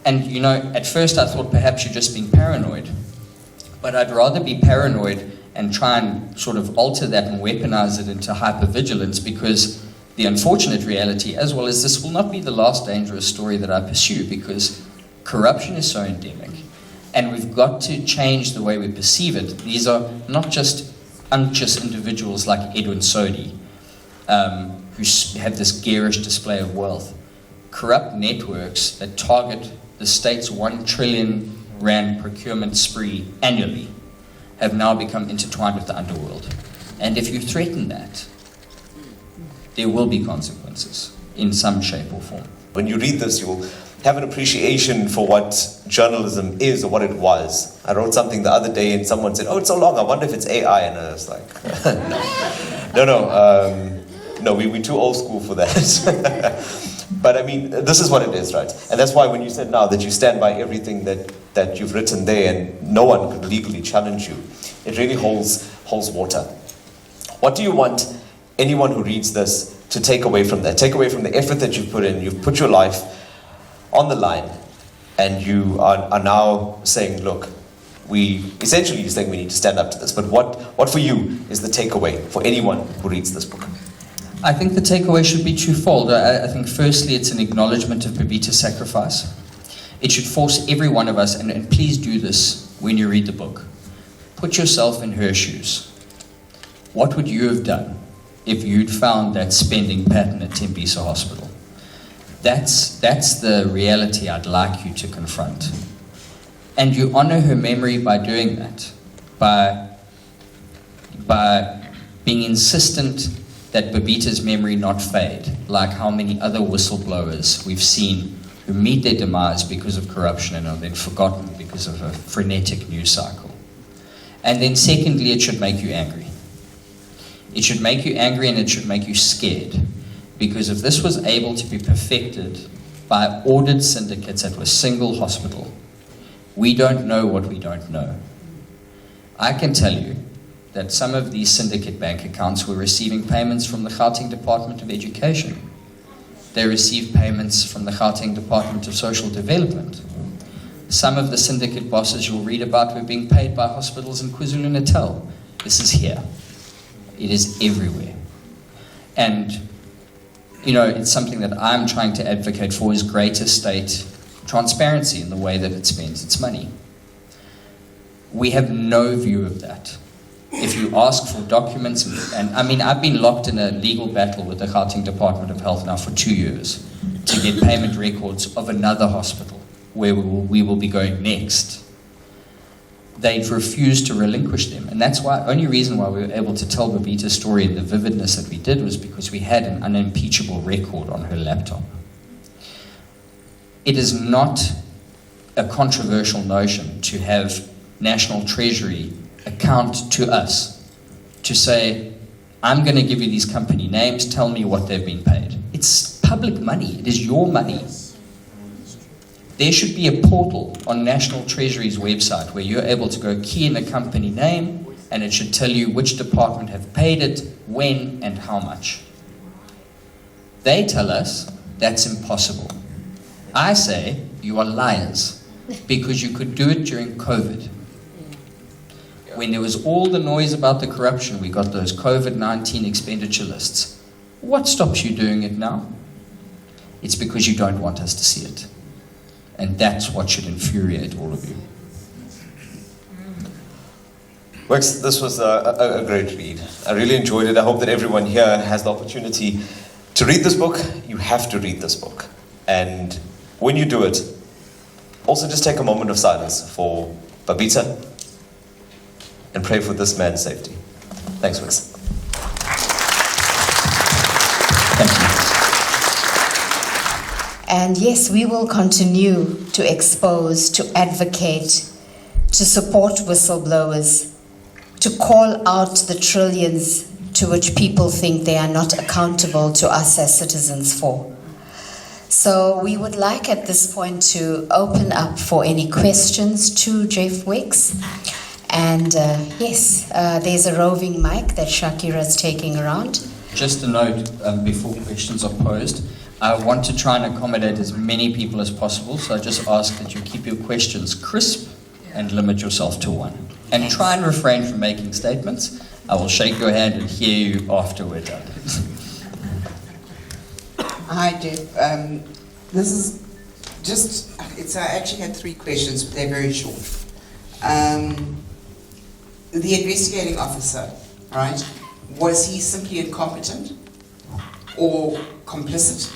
you know, at first I thought perhaps you're just being paranoid. But I'd rather be paranoid and try and sort of alter that and weaponize it into hypervigilance, because the unfortunate reality, as well as this will not be the last dangerous story that I pursue, because corruption is so endemic. And we've got to change the way we perceive it. These are not just unctuous individuals like Edwin Sodi, who have this garish display of wealth. Corrupt networks that target the state's 1 trillion rand procurement spree annually have now become intertwined with the underworld. And if you threaten that, there will be consequences in some shape or form. When you read this, you'll have an appreciation for what journalism is or what it was. I wrote something the other day and someone said, oh, it's so long, I wonder if it's AI. And I was like, no, we're too old school for that. But I mean, this is what it is, right? And that's why when you said now that you stand by everything that you've written there and no one could legally challenge you, it really holds water. What do you want anyone who reads this to take away from that? Take away from the effort that you've put in. You've put your life on the line, and you are now saying, look, essentially you're saying we need to stand up to this. But what for you is the takeaway for anyone who reads this book? I think the takeaway should be twofold. I think firstly it's an acknowledgement of Babita's sacrifice. It should force every one of us, and please do this when you read the book, put yourself in her shoes. What would you have done if you'd found that spending pattern at Tembisa Hospital? That's the reality I'd like you to confront. And you honor her memory by doing that, by being insistent that Babita's memory not fade, like how many other whistleblowers we've seen who meet their demise because of corruption and are then forgotten because of a frenetic news cycle. And then secondly, it should make you angry. It should make you angry and it should make you scared. Because if this was able to be perfected by ordered syndicates at a single hospital, we don't know what we don't know. I can tell you that some of these syndicate bank accounts were receiving payments from the Gauteng Department of Education. They received payments from the Gauteng Department of Social Development. Some of the syndicate bosses you'll read about were being paid by hospitals in KwaZulu-Natal. This is here. It is everywhere. And, you know, it's something that I'm trying to advocate for is greater state transparency in the way that it spends its money. We have no view of that. If you ask for documents, and I mean, I've been locked in a legal battle with the Gauteng Department of Health now for 2 years to get payment records of another hospital where we will be going next. They've refused to relinquish them. And that's why, only reason why we were able to tell Babita's story in the vividness that we did was because we had an unimpeachable record on her laptop. It is not a controversial notion to have National Treasury account to us to say, I'm going to give you these company names, tell me what they've been paid. It's public money. It is your money. There should be a portal on National Treasury's website where you're able to go key in a company name and it should tell you which department have paid it, when, and how much. They tell us that's impossible. I say you are liars because you could do it during COVID. When there was all the noise about the corruption, we got those COVID-19 expenditure lists. What stops you doing it now? It's because you don't want us to see it. And that's what should infuriate all of you. Wicks, this was a great read. I really enjoyed it. I hope that everyone here has the opportunity to read this book. You have to read this book. And when you do it, also just take a moment of silence for Babita and pray for this man's safety. Thanks, Wicks. Thank you. And yes, we will continue to expose, to advocate, to support whistleblowers, to call out the trillions to which people think they are not accountable to us as citizens for. So we would like at this point to open up for any questions to Jeff Wicks. And yes, there's a roving mic that Shakira is taking around. Just a note before questions are posed. I want to try and accommodate as many people as possible, so I just ask that you keep your questions crisp and limit yourself to one. And try and refrain from making statements. I will shake your hand and hear you after we're done. Hi, Jeff. This is just, I actually had 3 questions, but they're very short. The investigating officer, right, was he simply incompetent or complicit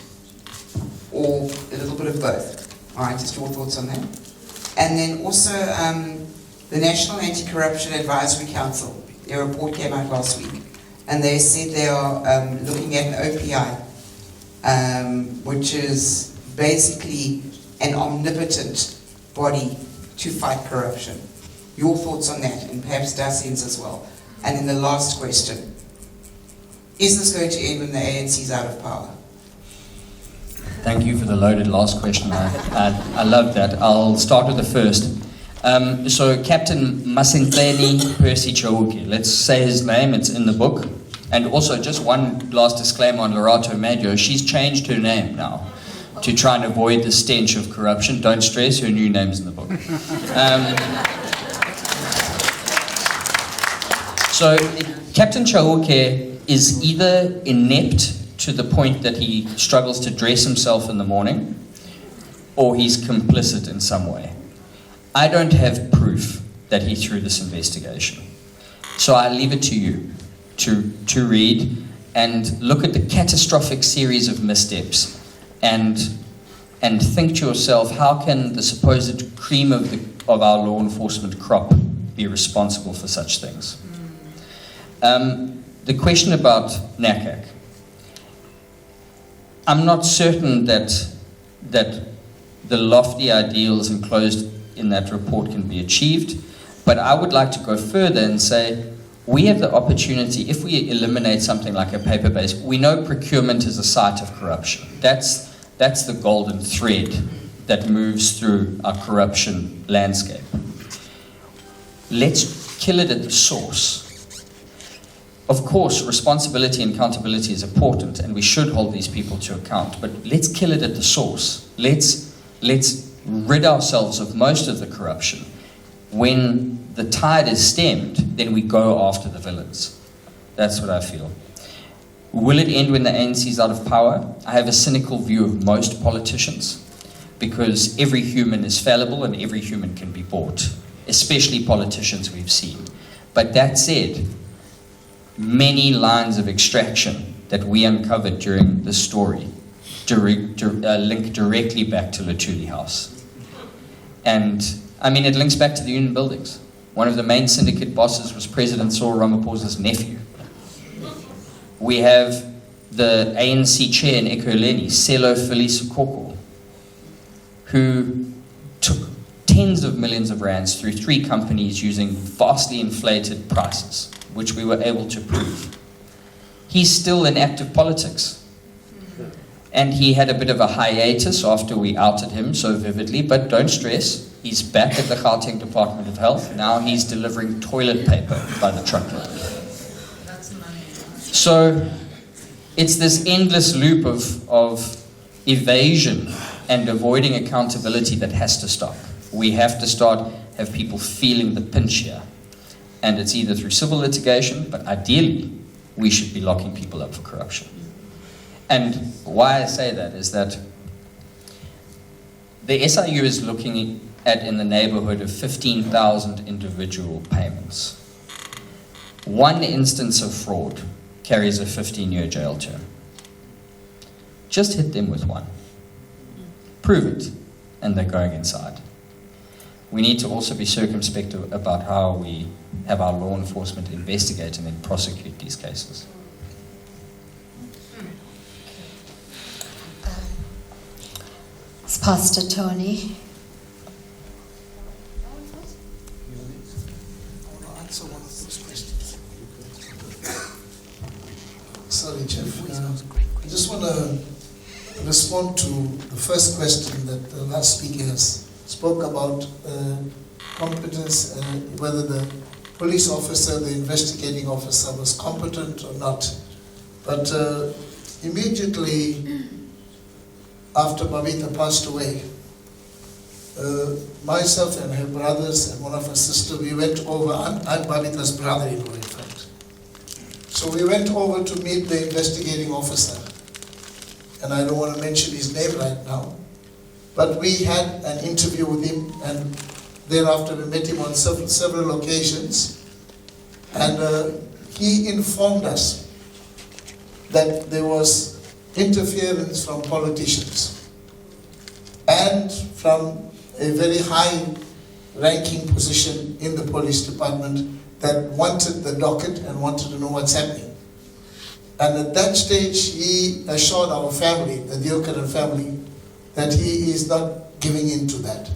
or a little bit of both? All right, just your thoughts on that. And then also the National Anti-Corruption Advisory Council, their report came out last week, and they said they are looking at an OPI, which is basically an omnipotent body to fight corruption. Your thoughts on that, and perhaps Dasen's as well. And then the last question, is this going to end when the ANC is out of power? Thank you for the loaded last question. I love that. I'll start with the first. So Captain Masentleni Percy Chauke, let's say his name, it's in the book. And also just one last disclaimer on Lorato Maggio, she's changed her name now to try and avoid the stench of corruption. Don't stress, her new name's in the book. So Captain Chauke is either inept to the point that he struggles to dress himself in the morning, or he's complicit in some way. I don't have proof that he threw this investigation. So I leave it to you to read and look at the catastrophic series of missteps and think to yourself, how can the supposed cream of our law enforcement crop be responsible for such things? The question about NACAC. I'm not certain that the lofty ideals enclosed in that report can be achieved, but I would like to go further and say we have the opportunity, if we eliminate something like a paper base, we know procurement is a site of corruption. That's the golden thread that moves through our corruption landscape. Let's kill it at the source. Of course, responsibility and accountability is important, and we should hold these people to account, but let's kill it at the source. Let's rid ourselves of most of the corruption. When the tide is stemmed, then we go after the villains. That's what I feel. Will it end when the ANC is out of power? I have a cynical view of most politicians, because every human is fallible and every human can be bought, especially politicians we've seen. But that said, many lines of extraction that we uncovered during the story link directly back to Luthuli House. And I mean, it links back to the Union buildings. One of the main syndicate bosses was President Cyril Ramaphosa's nephew. We have the ANC chair in Ekurhuleni, Selo Felice Koko, who took tens of millions of rands through 3 companies using vastly inflated prices, which we were able to prove. He's still in active politics. And he had a bit of a hiatus after we outed him so vividly, but don't stress, he's back at the Gauteng Department of Health. Now he's delivering toilet paper by the truckload. So it's this endless loop of evasion and avoiding accountability that has to stop. We have to have people feeling the pinch here. And it's either through civil litigation, but ideally, we should be locking people up for corruption. And why I say that is that the SIU is looking at in the neighborhood of 15,000 individual payments. One instance of fraud carries a 15-year jail term. Just hit them with one. Prove it, and they're going inside. We need to also be circumspect about how we have our law enforcement investigate and then prosecute these cases. It's Pastor Tony. I want to answer one of those questions. Sorry, Jeff. I just want to respond to the first question that the last speaker has spoke about competence, whether the police officer, the investigating officer was competent or not. But immediately after Babita passed away, myself and her brothers and one of her sisters, we went over, I'm Babita's brother-in-law in fact. So we went over to meet the investigating officer. And I don't want to mention his name right now. But we had an interview with him, and thereafter we met him on several occasions. And he informed us that there was interference from politicians and from a very high ranking position in the police department that wanted the docket and wanted to know what's happening. And at that stage, he assured our family, the Diokaran family, that he is not giving in to that.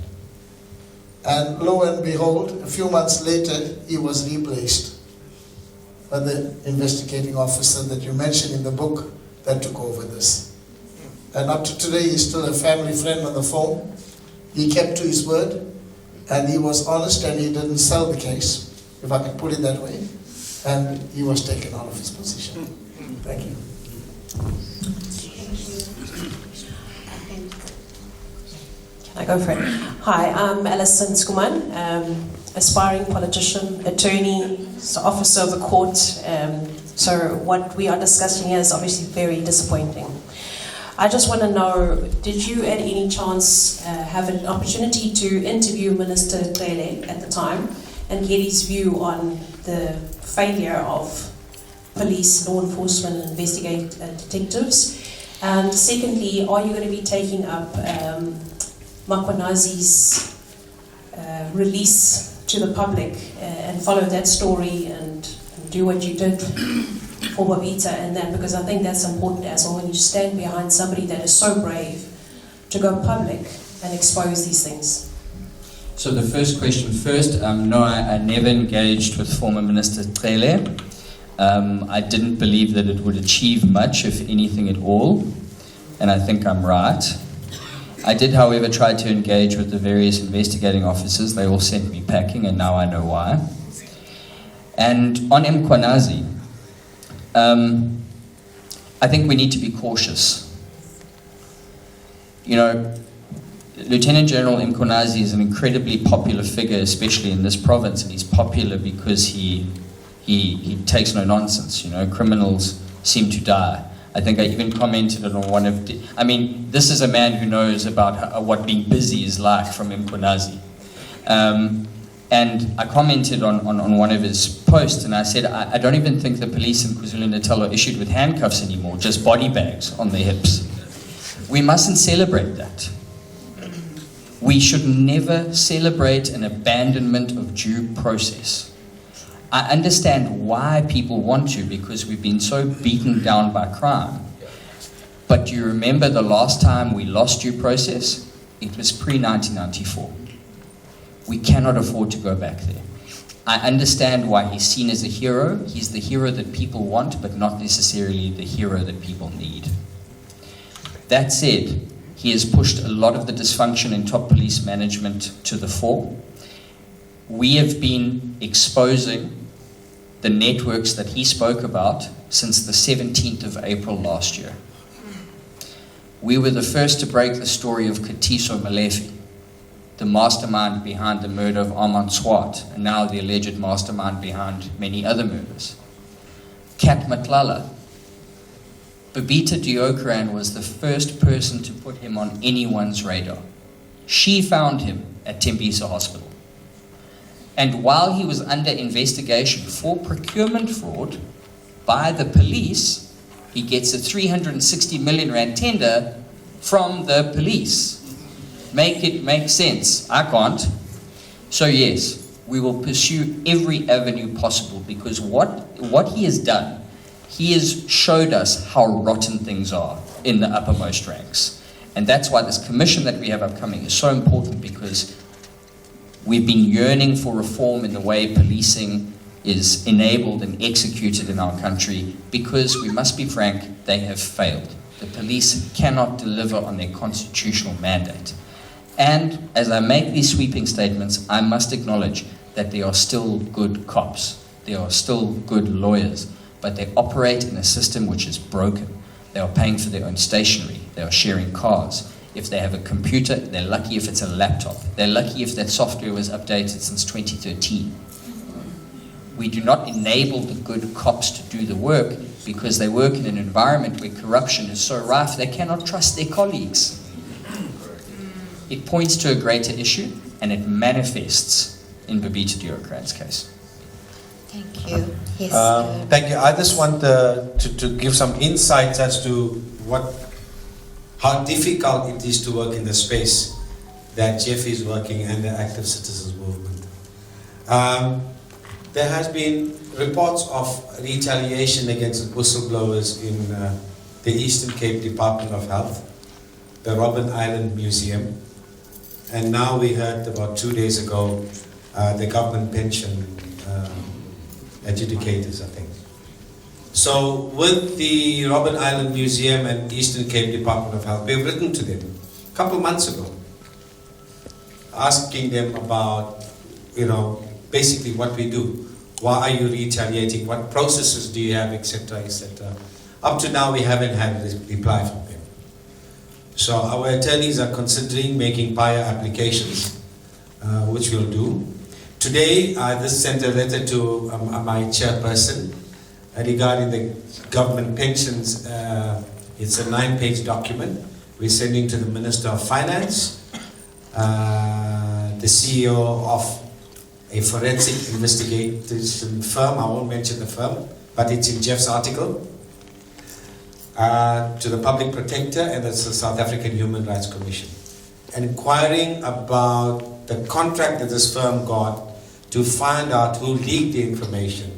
And lo and behold, a few months later, he was replaced by the investigating officer that you mentioned in the book that took over this. And up to today, he's still a family friend on the phone. He kept to his word, and he was honest, and he didn't sell the case, if I can put it that way. And he was taken out of his position. Thank you. Can I go for it? Hi, I'm Alison Skuman, aspiring politician, attorney, officer of the court. So what we are discussing here is obviously very disappointing. I just want to know, did you at any chance have an opportunity to interview Minister Cele at the time and get his view on the failure of police, law enforcement, and detectives? And secondly, are you going to be taking up Makwanazi's release to the public and follow that story and do what you did for Babita and that? Because I think that's important as well, when you stand behind somebody that is so brave to go public and expose these things? So the first question first, no, I never engaged with former Minister Thathiah. I didn't believe that it would achieve much, if anything at all, and I think I'm right. I did, however, try to engage with the various investigating officers. They all sent me packing, and now I know why. And on Mkhwanazi, I think we need to be cautious. You know, Lieutenant General Mkhwanazi is an incredibly popular figure, especially in this province, and he's popular because he takes no nonsense. You know, criminals seem to die. I think I even commented on one of the, I mean, this is a man who knows about what being busy is like from Mkhwanazi. And I commented on one of his posts, and I said, I don't even think the police in KwaZulu-Natal are issued with handcuffs anymore, just body bags on their hips. We mustn't celebrate that. We should never celebrate an abandonment of due process. I understand why people want to, because we've been so beaten down by crime. But do you remember the last time we lost due process? It was pre-1994. We cannot afford to go back there. I understand why he's seen as a hero. He's the hero that people want, but not necessarily the hero that people need. That said, he has pushed a lot of the dysfunction in top police management to the fore. We have been exposing the networks that he spoke about since the 17th of April last year. We were the first to break the story of Katiso Malefi, the mastermind behind the murder of Armand Swart, and now the alleged mastermind behind many other murders. Kat Matlala. Babita Deokaran was the first person to put him on anyone's radar. She found him at Tembisa Hospital. And while he was under investigation for procurement fraud by the police, he gets a 360 million rand tender from the police. Make it make sense. I can't. So yes, we will pursue every avenue possible, because what he has done, he has showed us how rotten things are in the uppermost ranks. And that's why this commission that we have upcoming is so important, because we've been yearning for reform in the way policing is enabled and executed in our country, because we must be frank, they have failed. The police cannot deliver on their constitutional mandate. And as I make these sweeping statements, I must acknowledge that there are still good cops. There are still good lawyers, but they operate in a system which is broken. They are paying for their own stationery. They are sharing cars. If they have a computer, they're lucky if it's a laptop. They're lucky if that software was updated since 2013. We do not enable the good cops to do the work, because they work in an environment where corruption is so rife they cannot trust their colleagues. It points to a greater issue, and it manifests in Babita Deokaran's case. Thank you. Yes. Thank you. I just want to give some insights as to how difficult it is to work in the space that Jeff is working and the Active Citizens Movement. There has been reports of retaliation against whistleblowers in the Eastern Cape Department of Health, the Robben Island Museum, and now we heard about 2 days ago the government pension adjudicators, I think. So with the Robben Island Museum and Eastern Cape Department of Health, we've written to them a couple of months ago, asking them about, basically what we do. Why are you retaliating? What processes do you have, etc., etc. Up to now, we haven't had a reply from them. So our attorneys are considering making prior applications, which we'll do. Today, I just sent a letter to my chairperson regarding the government pensions. It's a 9-page document. We're sending to the Minister of Finance, the CEO of a forensic investigation firm. I won't mention the firm, but it's in Jeff's article. To the Public Protector, and that's the South African Human Rights Commission, inquiring about the contract that this firm got to find out who leaked the information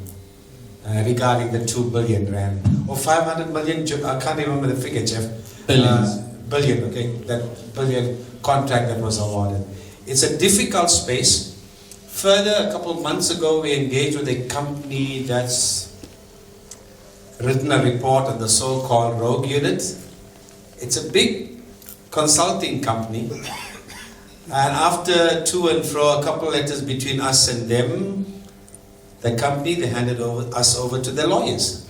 regarding the 2 billion rand or 500 million. I can't remember the figure, Jeff. Billions. Billion, okay, that billion contract that was awarded. It's a difficult space. Further, a couple of months ago, we engaged with a company that's written a report on the so-called rogue unit. It's a big consulting company. And after to and fro, a couple of letters between us and them, the company, they handed us over to their lawyers.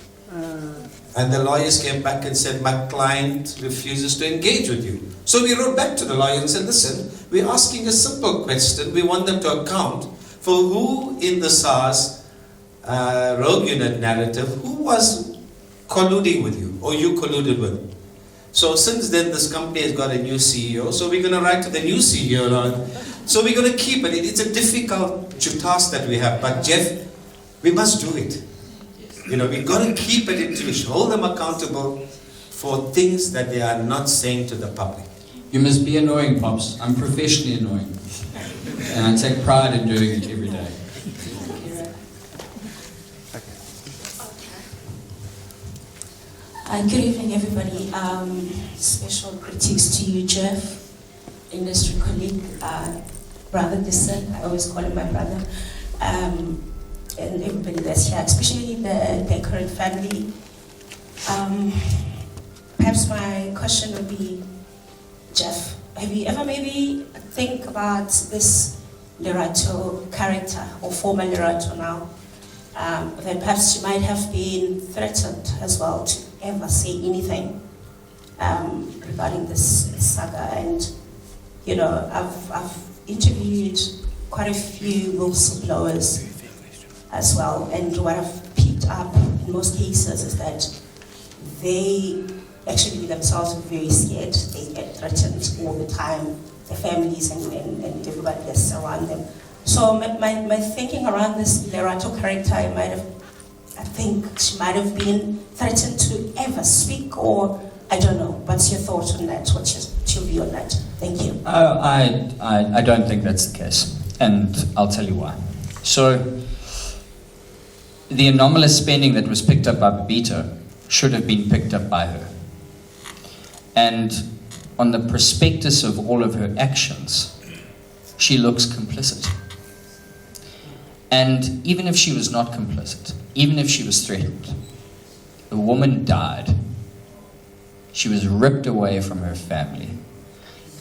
And the lawyers came back and said, my client refuses to engage with you. So we wrote back to the lawyer and said, listen, we're asking a simple question. We want them to account for who in the SARS rogue unit narrative, who was colluding with you, or you colluded with. So since then, this company has got a new CEO, so we're going to write to the new CEO now. So we're going to keep it. It's a difficult task that we have, but Jeff, we must do it. We've got to keep it into it, hold them accountable for things that they are not saying to the public. You must be annoying, Pops. I'm professionally annoying. And I take pride in doing it every day. Good evening, everybody. Special greetings to you, Jeff, industry colleague, brother Dasen. I always call him my brother. And everybody that's here, especially the current family. Perhaps my question would be, Jeff, have you ever maybe think about this Lerato character, or former Lerato now, that perhaps she might have been threatened as well to ever say anything regarding this saga? And I've interviewed quite a few whistleblowers as well, and what I've picked up in most cases is that they actually themselves are very scared. They get threatened all the time, their families and everybody that's around them. So my thinking around this Lerato character, I think she might have been threatened to ever speak, or I don't know. What's your thought on that? What's your view on that? Thank you. I don't think that's the case, and I'll tell you why. So, the anomalous spending that was picked up by Babita should have been picked up by her. And on the prospectus of all of her actions, she looks complicit. And even if she was not complicit, even if she was threatened, the woman died. She was ripped away from her family.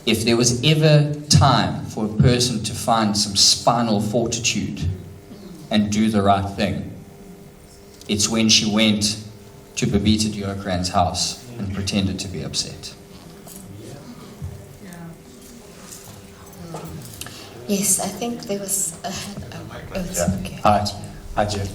If there was ever time for a person to find some spinal fortitude and do the right thing, it's when she went to Babita Deocran's house and pretended to be upset. Yes, I think there was a hand. Okay. Hi Jeff.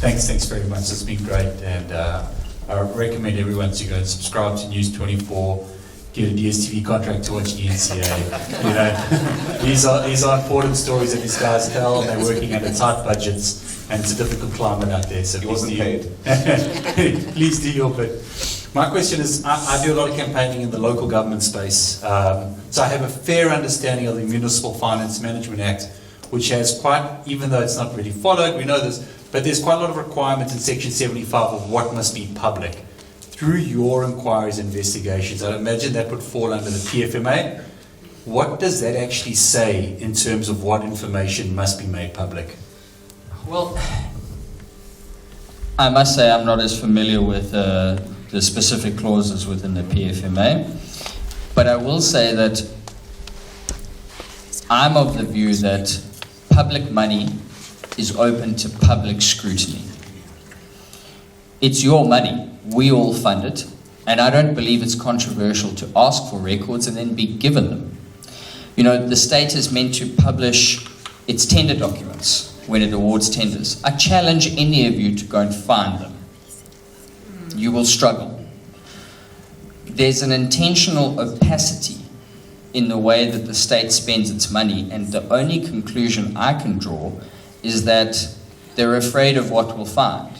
Thanks very much. It's been great, and I recommend everyone to go and subscribe to News 24. Get a DSTV contract to watch the NCA. These are important stories that these guys tell, and they're working under tight budgets, and it's a difficult climate out there. So he wasn't paid. Please do your bit. My question is, I do a lot of campaigning in the local government space, so I have a fair understanding of the Municipal Finance Management Act, which has quite, even though it's not really followed, we know this, but there's quite a lot of requirements in Section 75 of what must be public. Through your inquiries and investigations, I imagine that would fall under the PFMA. What does that actually say in terms of what information must be made public? Well, I must say I'm not as familiar with the specific clauses within the PFMA, but I will say that I'm of the view that public money is open to public scrutiny. It's your money. We all fund it, and I don't believe it's controversial to ask for records and then be given them. The state is meant to publish its tender documents when it awards tenders. I challenge any of you to go and find them. You will struggle. There's an intentional opacity in the way that the state spends its money, and the only conclusion I can draw is that they're afraid of what we'll find.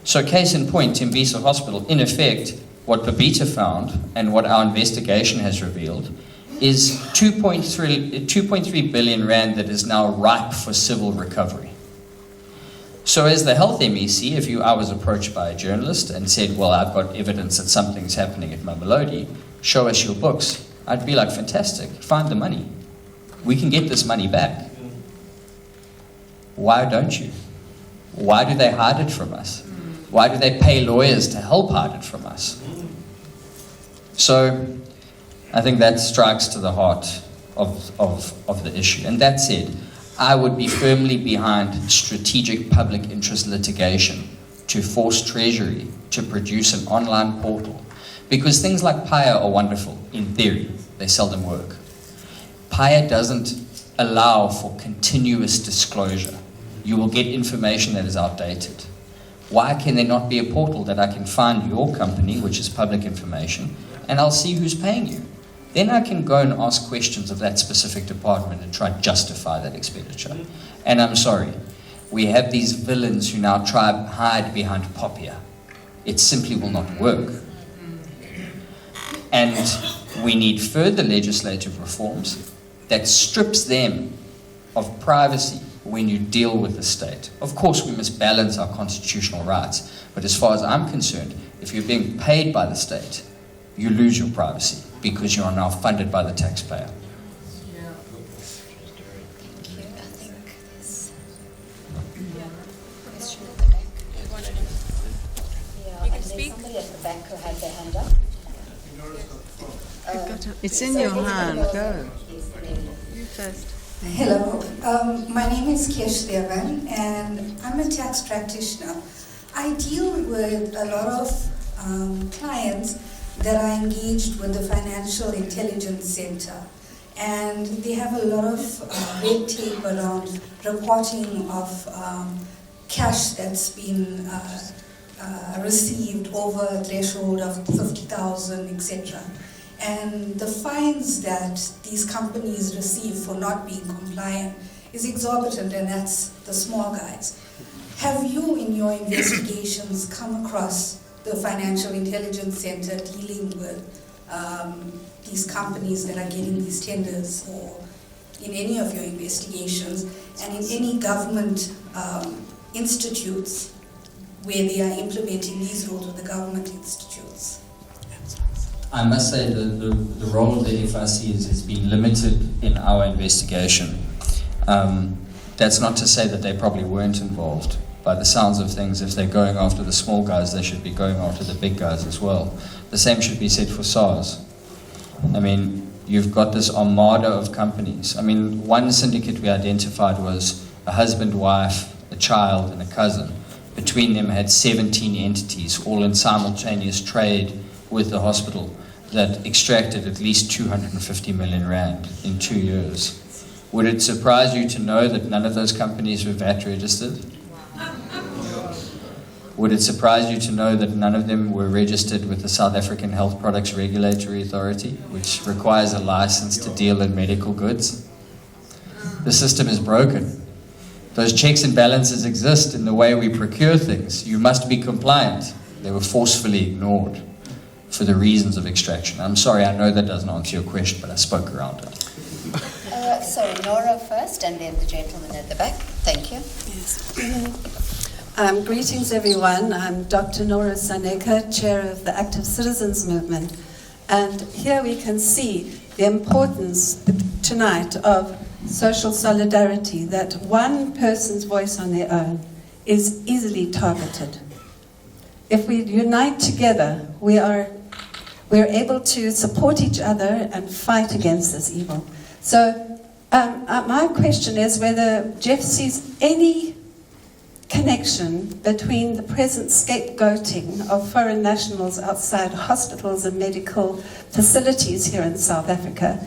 So case in point, Tembisa Hospital, in effect, what Babita found and what our investigation has revealed is 2.3 billion rand that is now ripe for civil recovery. So as the health MEC, I was approached by a journalist and said, well, I've got evidence that something's happening at Mamelodi, show us your books. I'd be like, fantastic, find the money. We can get this money back. Why don't you? Why do they hide it from us? Why do they pay lawyers to help hide it from us? So, I think that strikes to the heart of the issue. And that said, I would be firmly behind strategic public interest litigation to force Treasury to produce an online portal. Because things like Thathiah are wonderful, in theory. They seldom work. Thathiah doesn't allow for continuous disclosure. You will get information that is outdated. Why can there not be a portal that I can find your company, which is public information, and I'll see who's paying you? Then I can go and ask questions of that specific department and try to justify that expenditure. And I'm sorry, we have these villains who now try to hide behind Popia. It simply will not work. And we need further legislative reforms that strips them of privacy when you deal with the state. Of course, we must balance our constitutional rights, but as far as I'm concerned, if you're being paid by the state, you lose your privacy because you are now funded by the taxpayer. Somebody at the back who had their hand up. It's in your hand, go. You first. Hello, my name is Kesh Devan and I'm a tax practitioner. I deal with a lot of clients that are engaged with the Financial Intelligence Center, and they have a lot of red tape around reporting of cash that's been received over a threshold of 50,000, etc. And the fines that these companies receive for not being compliant is exorbitant, and that's the small guys. Have you, in your investigations, come across the Financial Intelligence Center dealing with these companies that are getting these tenders, or in any of your investigations, and in any government institutes where they are implementing these rules with the government institutes? I must say the role of the FIC has been limited in our investigation. That's not to say that they probably weren't involved. By the sounds of things, if they're going after the small guys, they should be going after the big guys as well. The same should be said for SARS. I mean, you've got this armada of companies. I mean, one syndicate we identified was a husband, wife, a child, and a cousin. Between them had 17 entities, all in simultaneous trade with the hospital, that extracted at least 250 million rand in 2 years. Would it surprise you to know that none of those companies were VAT registered? Would it surprise you to know that none of them were registered with the South African Health Products Regulatory Authority, which requires a license to deal in medical goods? The system is broken. Those checks and balances exist in the way we procure things. You must be compliant. They were forcefully ignored for the reasons of extraction. I'm sorry, I know that doesn't answer your question, but I spoke around it. So Nora first, and then the gentleman at the back. Thank you. Yes. Greetings, everyone. I'm Dr. Nora Saneka, Chair of the Active Citizens Movement. And here we can see the importance tonight of social solidarity, that one person's voice on their own is easily targeted. If we unite together, we're able to support each other and fight against this evil. So my question is whether Jeff sees any connection between the present scapegoating of foreign nationals outside hospitals and medical facilities here in South Africa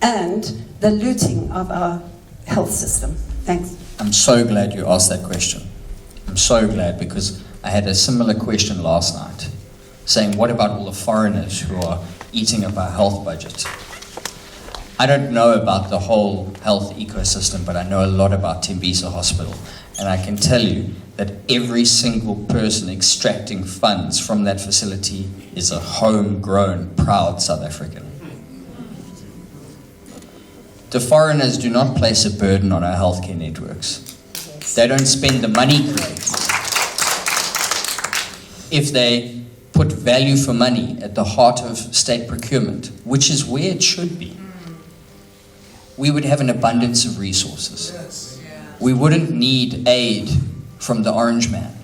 and the looting of our health system. Thanks. I'm so glad you asked that question. I'm so glad, because I had a similar question last night, saying, what about all the foreigners who are eating up our health budget? I don't know about the whole health ecosystem, but I know a lot about Tembisa Hospital. And I can tell you that every single person extracting funds from that facility is a homegrown, proud South African. The foreigners do not place a burden on our healthcare networks. They don't spend the money correctly. If they put put value for money at the heart of state procurement, which is where it should be, we would have an abundance of resources. We wouldn't need aid from the orange man.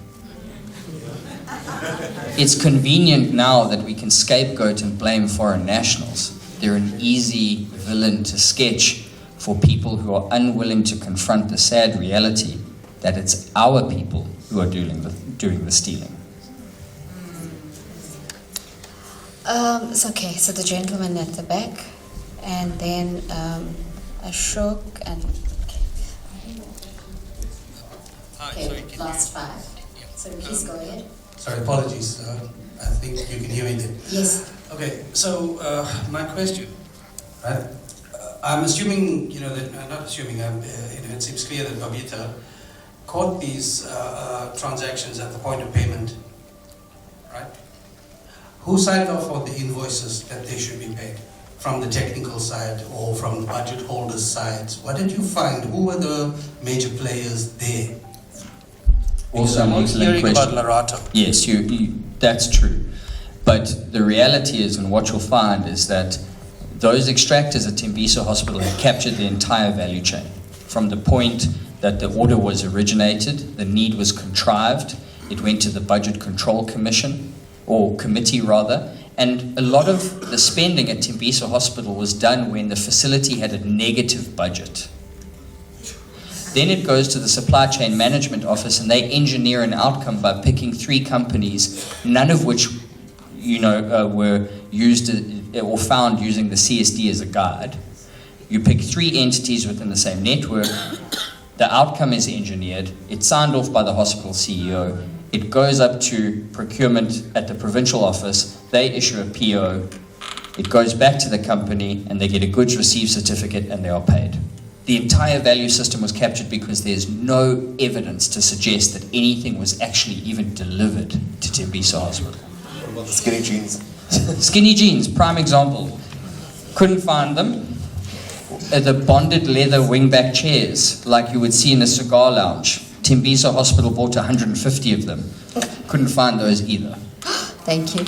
It's convenient now that we can scapegoat and blame foreign nationals. They're an easy villain to sketch for people who are unwilling to confront the sad reality that it's our people who are doing the stealing. It's okay, so the gentleman at the back, and then Ashok, and okay, last five. So please go ahead. Sorry, apologies. I think you can hear me then. Yes. Okay, so my question, right? I'm assuming, that, not assuming, it seems clear that Babita caught these transactions at the point of payment, right? Who signed off on the invoices that they should be paid? From the technical side or from the budget holders' side? What did you find? Who were the major players there? Also I'm an excellent hearing question. about Larato. Yes, that's true. But the reality is, and what you'll find is that those extractors at Tembisa Hospital have captured the entire value chain. From the point that the order was originated, the need was contrived, it went to the Budget Control Commission, or committee rather, and a lot of the spending at Tembisa Hospital was done when the facility had a negative budget. Then it goes to the Supply Chain Management Office and they engineer an outcome by picking 3 companies, none of which were used or found using the CSD as a guide. You pick 3 entities within the same network, the outcome is engineered, it's signed off by the hospital CEO, it goes up to procurement at the provincial office, they issue a PO, it goes back to the company and they get a goods received certificate and they are paid. The entire value system was captured because there's no evidence to suggest that anything was actually even delivered to Tembisa Hospital. What about the skinny jeans? Skinny jeans, prime example. Couldn't find them. The bonded leather wingback chairs, like you would see in a cigar lounge. Tembisa Hospital bought 150 of them. Couldn't find those either. Thank you.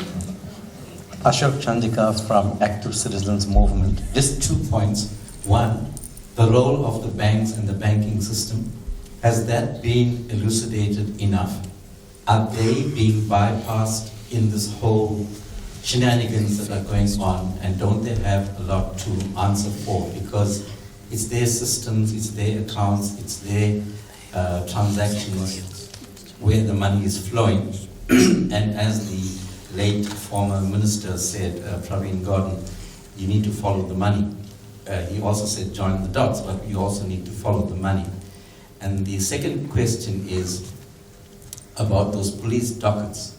Ashok Chandika from Active Citizens Movement. Just 2 points. One, the role of the banks and the banking system. Has that been elucidated enough? Are they being bypassed in this whole shenanigans that are going on, and don't they have a lot to answer for? Because it's their systems, it's their accounts, it's their transactions where the money is flowing. And as the late former minister said, Praveen Gordon, you need to follow the money. He also said join the dots, but you also need to follow the money. And the second question is about those police dockets.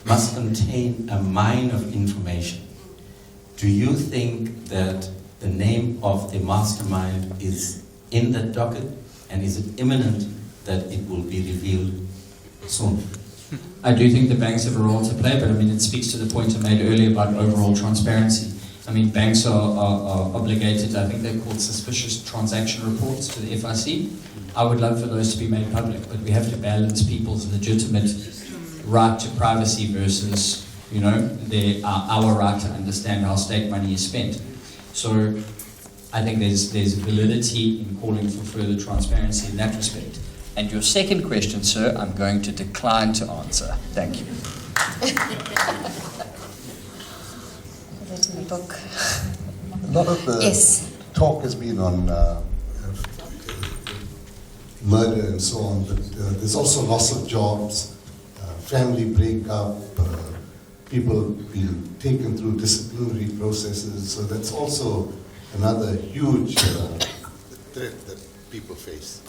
Must contain a mine of information. Do you think that the name of the mastermind is in that docket, and is it imminent that it will be revealed soon? I do think the banks have a role to play, but it speaks to the point I made earlier about overall transparency. Banks are obligated, I think they're called suspicious transaction reports to the FIC. I would love for those to be made public, but we have to balance people's legitimate right to privacy versus, our right to understand how state money is spent. So I think there's validity in calling for further transparency in that respect. And your second question, sir, I'm going to decline to answer. Thank you. Is it in the book? A lot of the talk has been on murder and so on, but there's also loss of jobs, family breakup, people being taken through disciplinary processes. So that's also another huge threat that people face.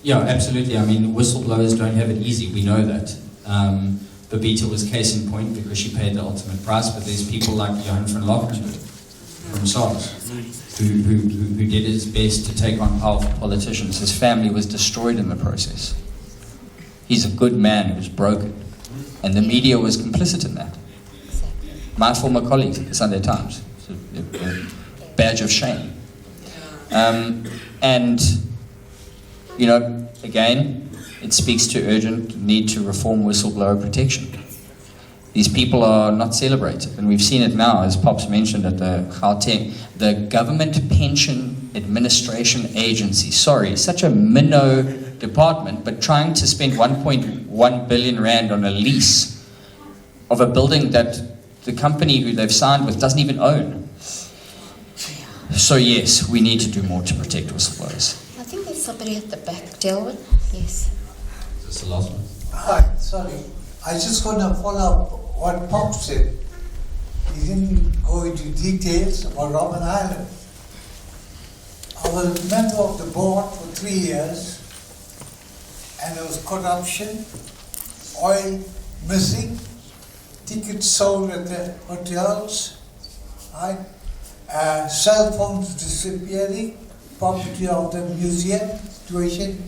Yeah, absolutely. Whistleblowers don't have it easy. We know that. Babita was case in point because she paid the ultimate price, but there's people like Johan van Lockenberg from SARS who did his best to take on powerful politicians. His family was destroyed in the process. He's a good man who was broken, and the media was complicit in that. My former colleagues at the Sunday Times, it's a badge of shame. Again, it speaks to urgent need to reform whistleblower protection. these people are not celebrated. And we've seen it now, as Pops mentioned, at the Gauteng, the Government Pension Administration Agency. Sorry, such a minnow department, but trying to spend 1.1 billion rand on a lease of a building that the company who they've signed with doesn't even own. So yes, we need to do more to protect whistleblowers. I think there's somebody at the back. Delwyn? Yes. Is this the last one? Hi, sorry. I just want to follow up what Pop said. He didn't go into details about Robben Island. I was a member of the board for 3 years, and there was corruption, oil missing, tickets sold at the hotels, right? Cell phones disappearing, property of the museum situation.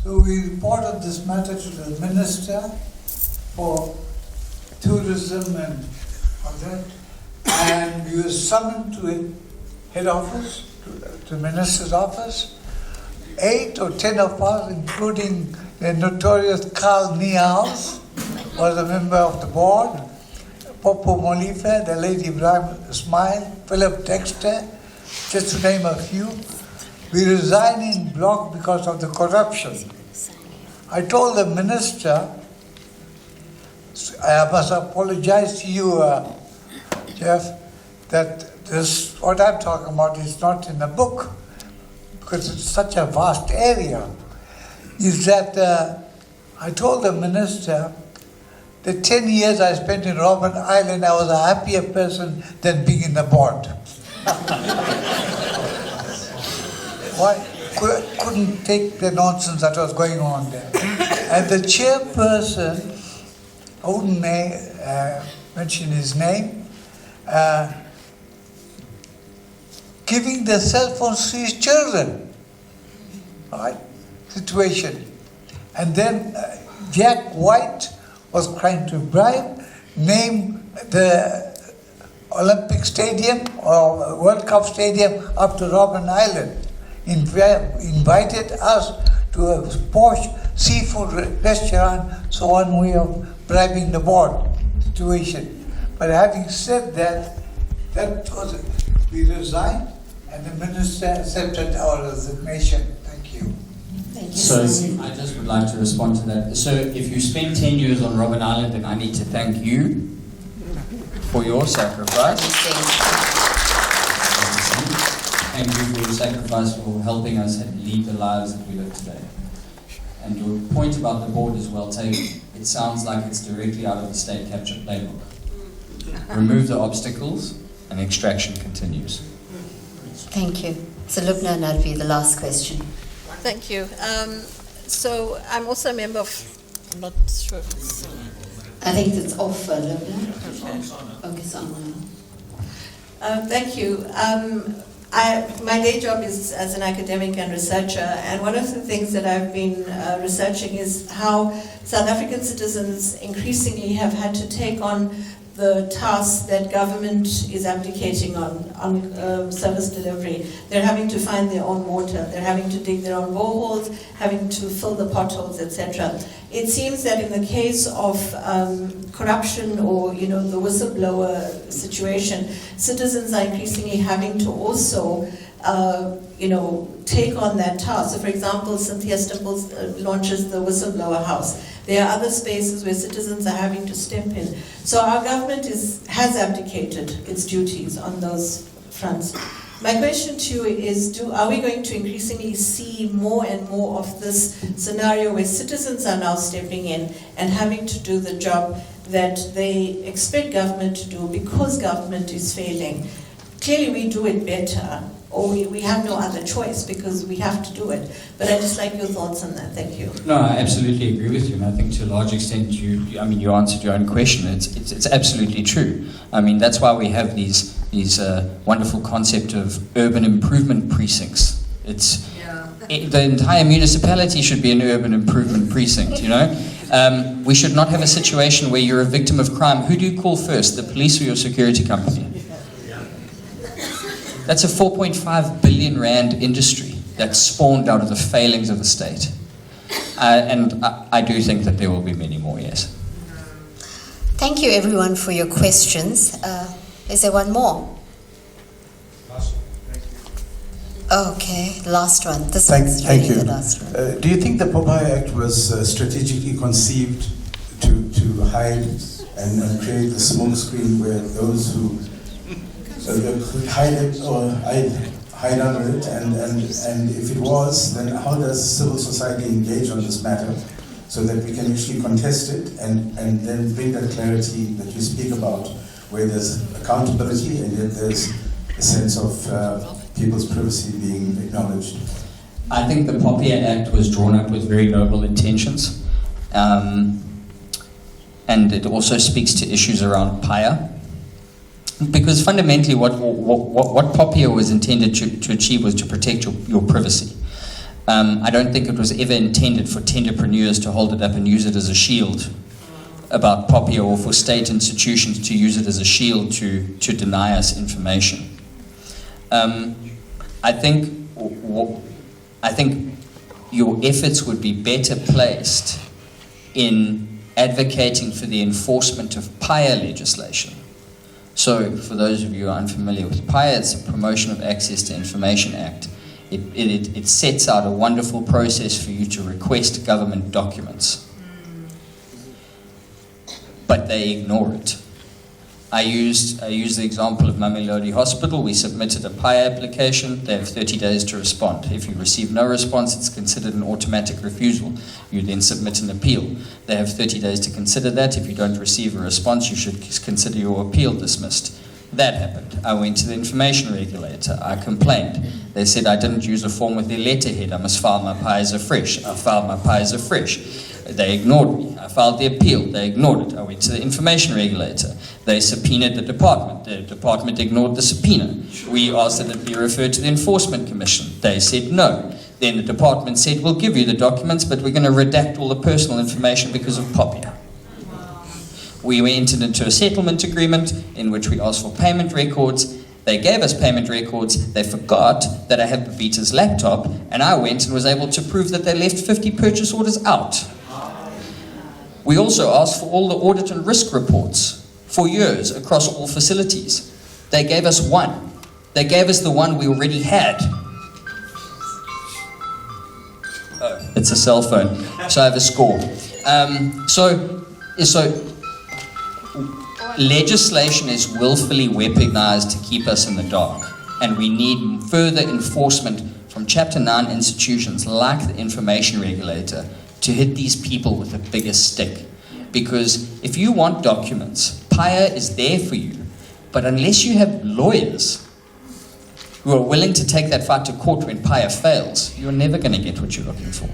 So we reported this matter to the Minister for Tourism and all that, and we were summoned to a head office, to the Minister's office. 8 or 10 of us, including the notorious Carl Niehaus, was a member of the board, Popo Molife, the late Ibrahim Ismail, Philip Dexter, just to name a few. We resigned in block because of the corruption. I told the minister, I must apologize to you, Jeff, that this, what I'm talking about is not in the book, because it's such a vast area, is that I told the minister the 10 years I spent in Robben Island, I was a happier person than being in the board. Why? Couldn't take the nonsense that was going on there. And the chairperson, I wouldn't mention his name, giving the cell phones to his children, right? Situation. And then Jack White was trying to bribe, name the Olympic Stadium or World Cup Stadium after Robben Island. Invited us to a posh seafood restaurant, so one way of bribing the board situation. But having said that, we resigned and the minister accepted our resignation. Thank you. Thank you. So I just would like to respond to that. So if you spent 10 years on Robben Island, then I need to thank you for your sacrifice. Thank you for your sacrifice for helping us lead the lives that we live today. And your point about the board is well taken. It sounds like it's directly out of the state capture playbook. Remove the obstacles and extraction continues. Thank you. So Lubna Nadvi, the last question. Thank you. So I'm also a member of, I'm not sure if it's... I think it's off, Lubna. Okay, so thank you. My day job is as an academic and researcher, and one of the things that I've been researching is how South African citizens increasingly have had to take on the tasks that government is abdicating on service delivery. They're having to find their own water, they're having to dig their own boreholes, having to fill the potholes, etc. It seems that in the case of corruption or the whistleblower situation, citizens are increasingly having to also take on that task. So for example, Thathiah Stipples launches the Whistleblower House. There are other spaces where citizens are having to step in. So our government has abdicated its duties on those fronts. My question to you is, are we going to increasingly see more and more of this scenario where citizens are now stepping in and having to do the job that they expect government to do because government is failing? Clearly we do it better, or we have no other choice because we have to do it. But I'd just like your thoughts on that. Thank you. No, I absolutely agree with you, and I think to a large extent you answered your own question. It's absolutely true. I mean, that's why we have these wonderful concept of urban improvement precincts. The entire municipality should be an urban improvement precinct, We should not have a situation where you're a victim of crime. Who do you call first, the police or your security company? That's a 4.5 billion rand industry that's spawned out of the failings of the state. And I do think that there will be many more, yes. Thank you everyone for your questions. Is there one more? Okay, last one. This one's really the last one. Do you think the Thathiah Act was strategically conceived to hide and create the smokescreen where those who hide it or hide under it? And if it was, then how does civil society engage on this matter so that we can actually contest it and then bring that clarity that you speak about, where there's accountability and yet there's a sense of people's privacy being acknowledged? I think the Thathiah Act was drawn up with very noble intentions. And it also speaks to issues around PIA. Because fundamentally what Thathiah was intended to achieve was to protect your privacy. I don't think it was ever intended for tenderpreneurs to hold it up and use it as a shield about Thathiah, or for state institutions to use it as a shield to deny us information. I think your efforts would be better placed in advocating for the enforcement of PIA legislation. So, for those of you who are unfamiliar with PIA, it's a Promotion of Access to Information Act. It sets out a wonderful process for you to request government documents. But they ignore it. I used the example of Mamelodi Hospital. We submitted a PIA application. They have 30 days to respond. If you receive no response, it's considered an automatic refusal. You then submit an appeal. They have 30 days to consider that. If you don't receive a response, you should consider your appeal dismissed. That happened. I went to the information regulator. I complained. They said I didn't use a form with their letterhead. I must file my PIAs afresh. I filed my PIAs afresh. They ignored me. I filed the appeal. They ignored it. I went to the information regulator. They subpoenaed the department. The department ignored the subpoena. We asked that it be referred to the Enforcement Commission. They said no. Then the department said, we'll give you the documents, but we're going to redact all the personal information because of Thathiah. We entered into a settlement agreement in which we asked for payment records. They gave us payment records. They forgot that I had Babita's laptop, and I went and was able to prove that they left 50 purchase orders out. We also asked for all the audit and risk reports for years across all facilities. They gave us one. They gave us the one we already had. Oh, it's a cell phone, so I have a score. So legislation is willfully weaponized to keep us in the dark, and we need further enforcement from Chapter 9 institutions like the Information Regulator to hit these people with a bigger stick. Because if you want documents, PIA is there for you. But unless you have lawyers who are willing to take that fight to court when PIA fails, you're never going to get what you're looking for.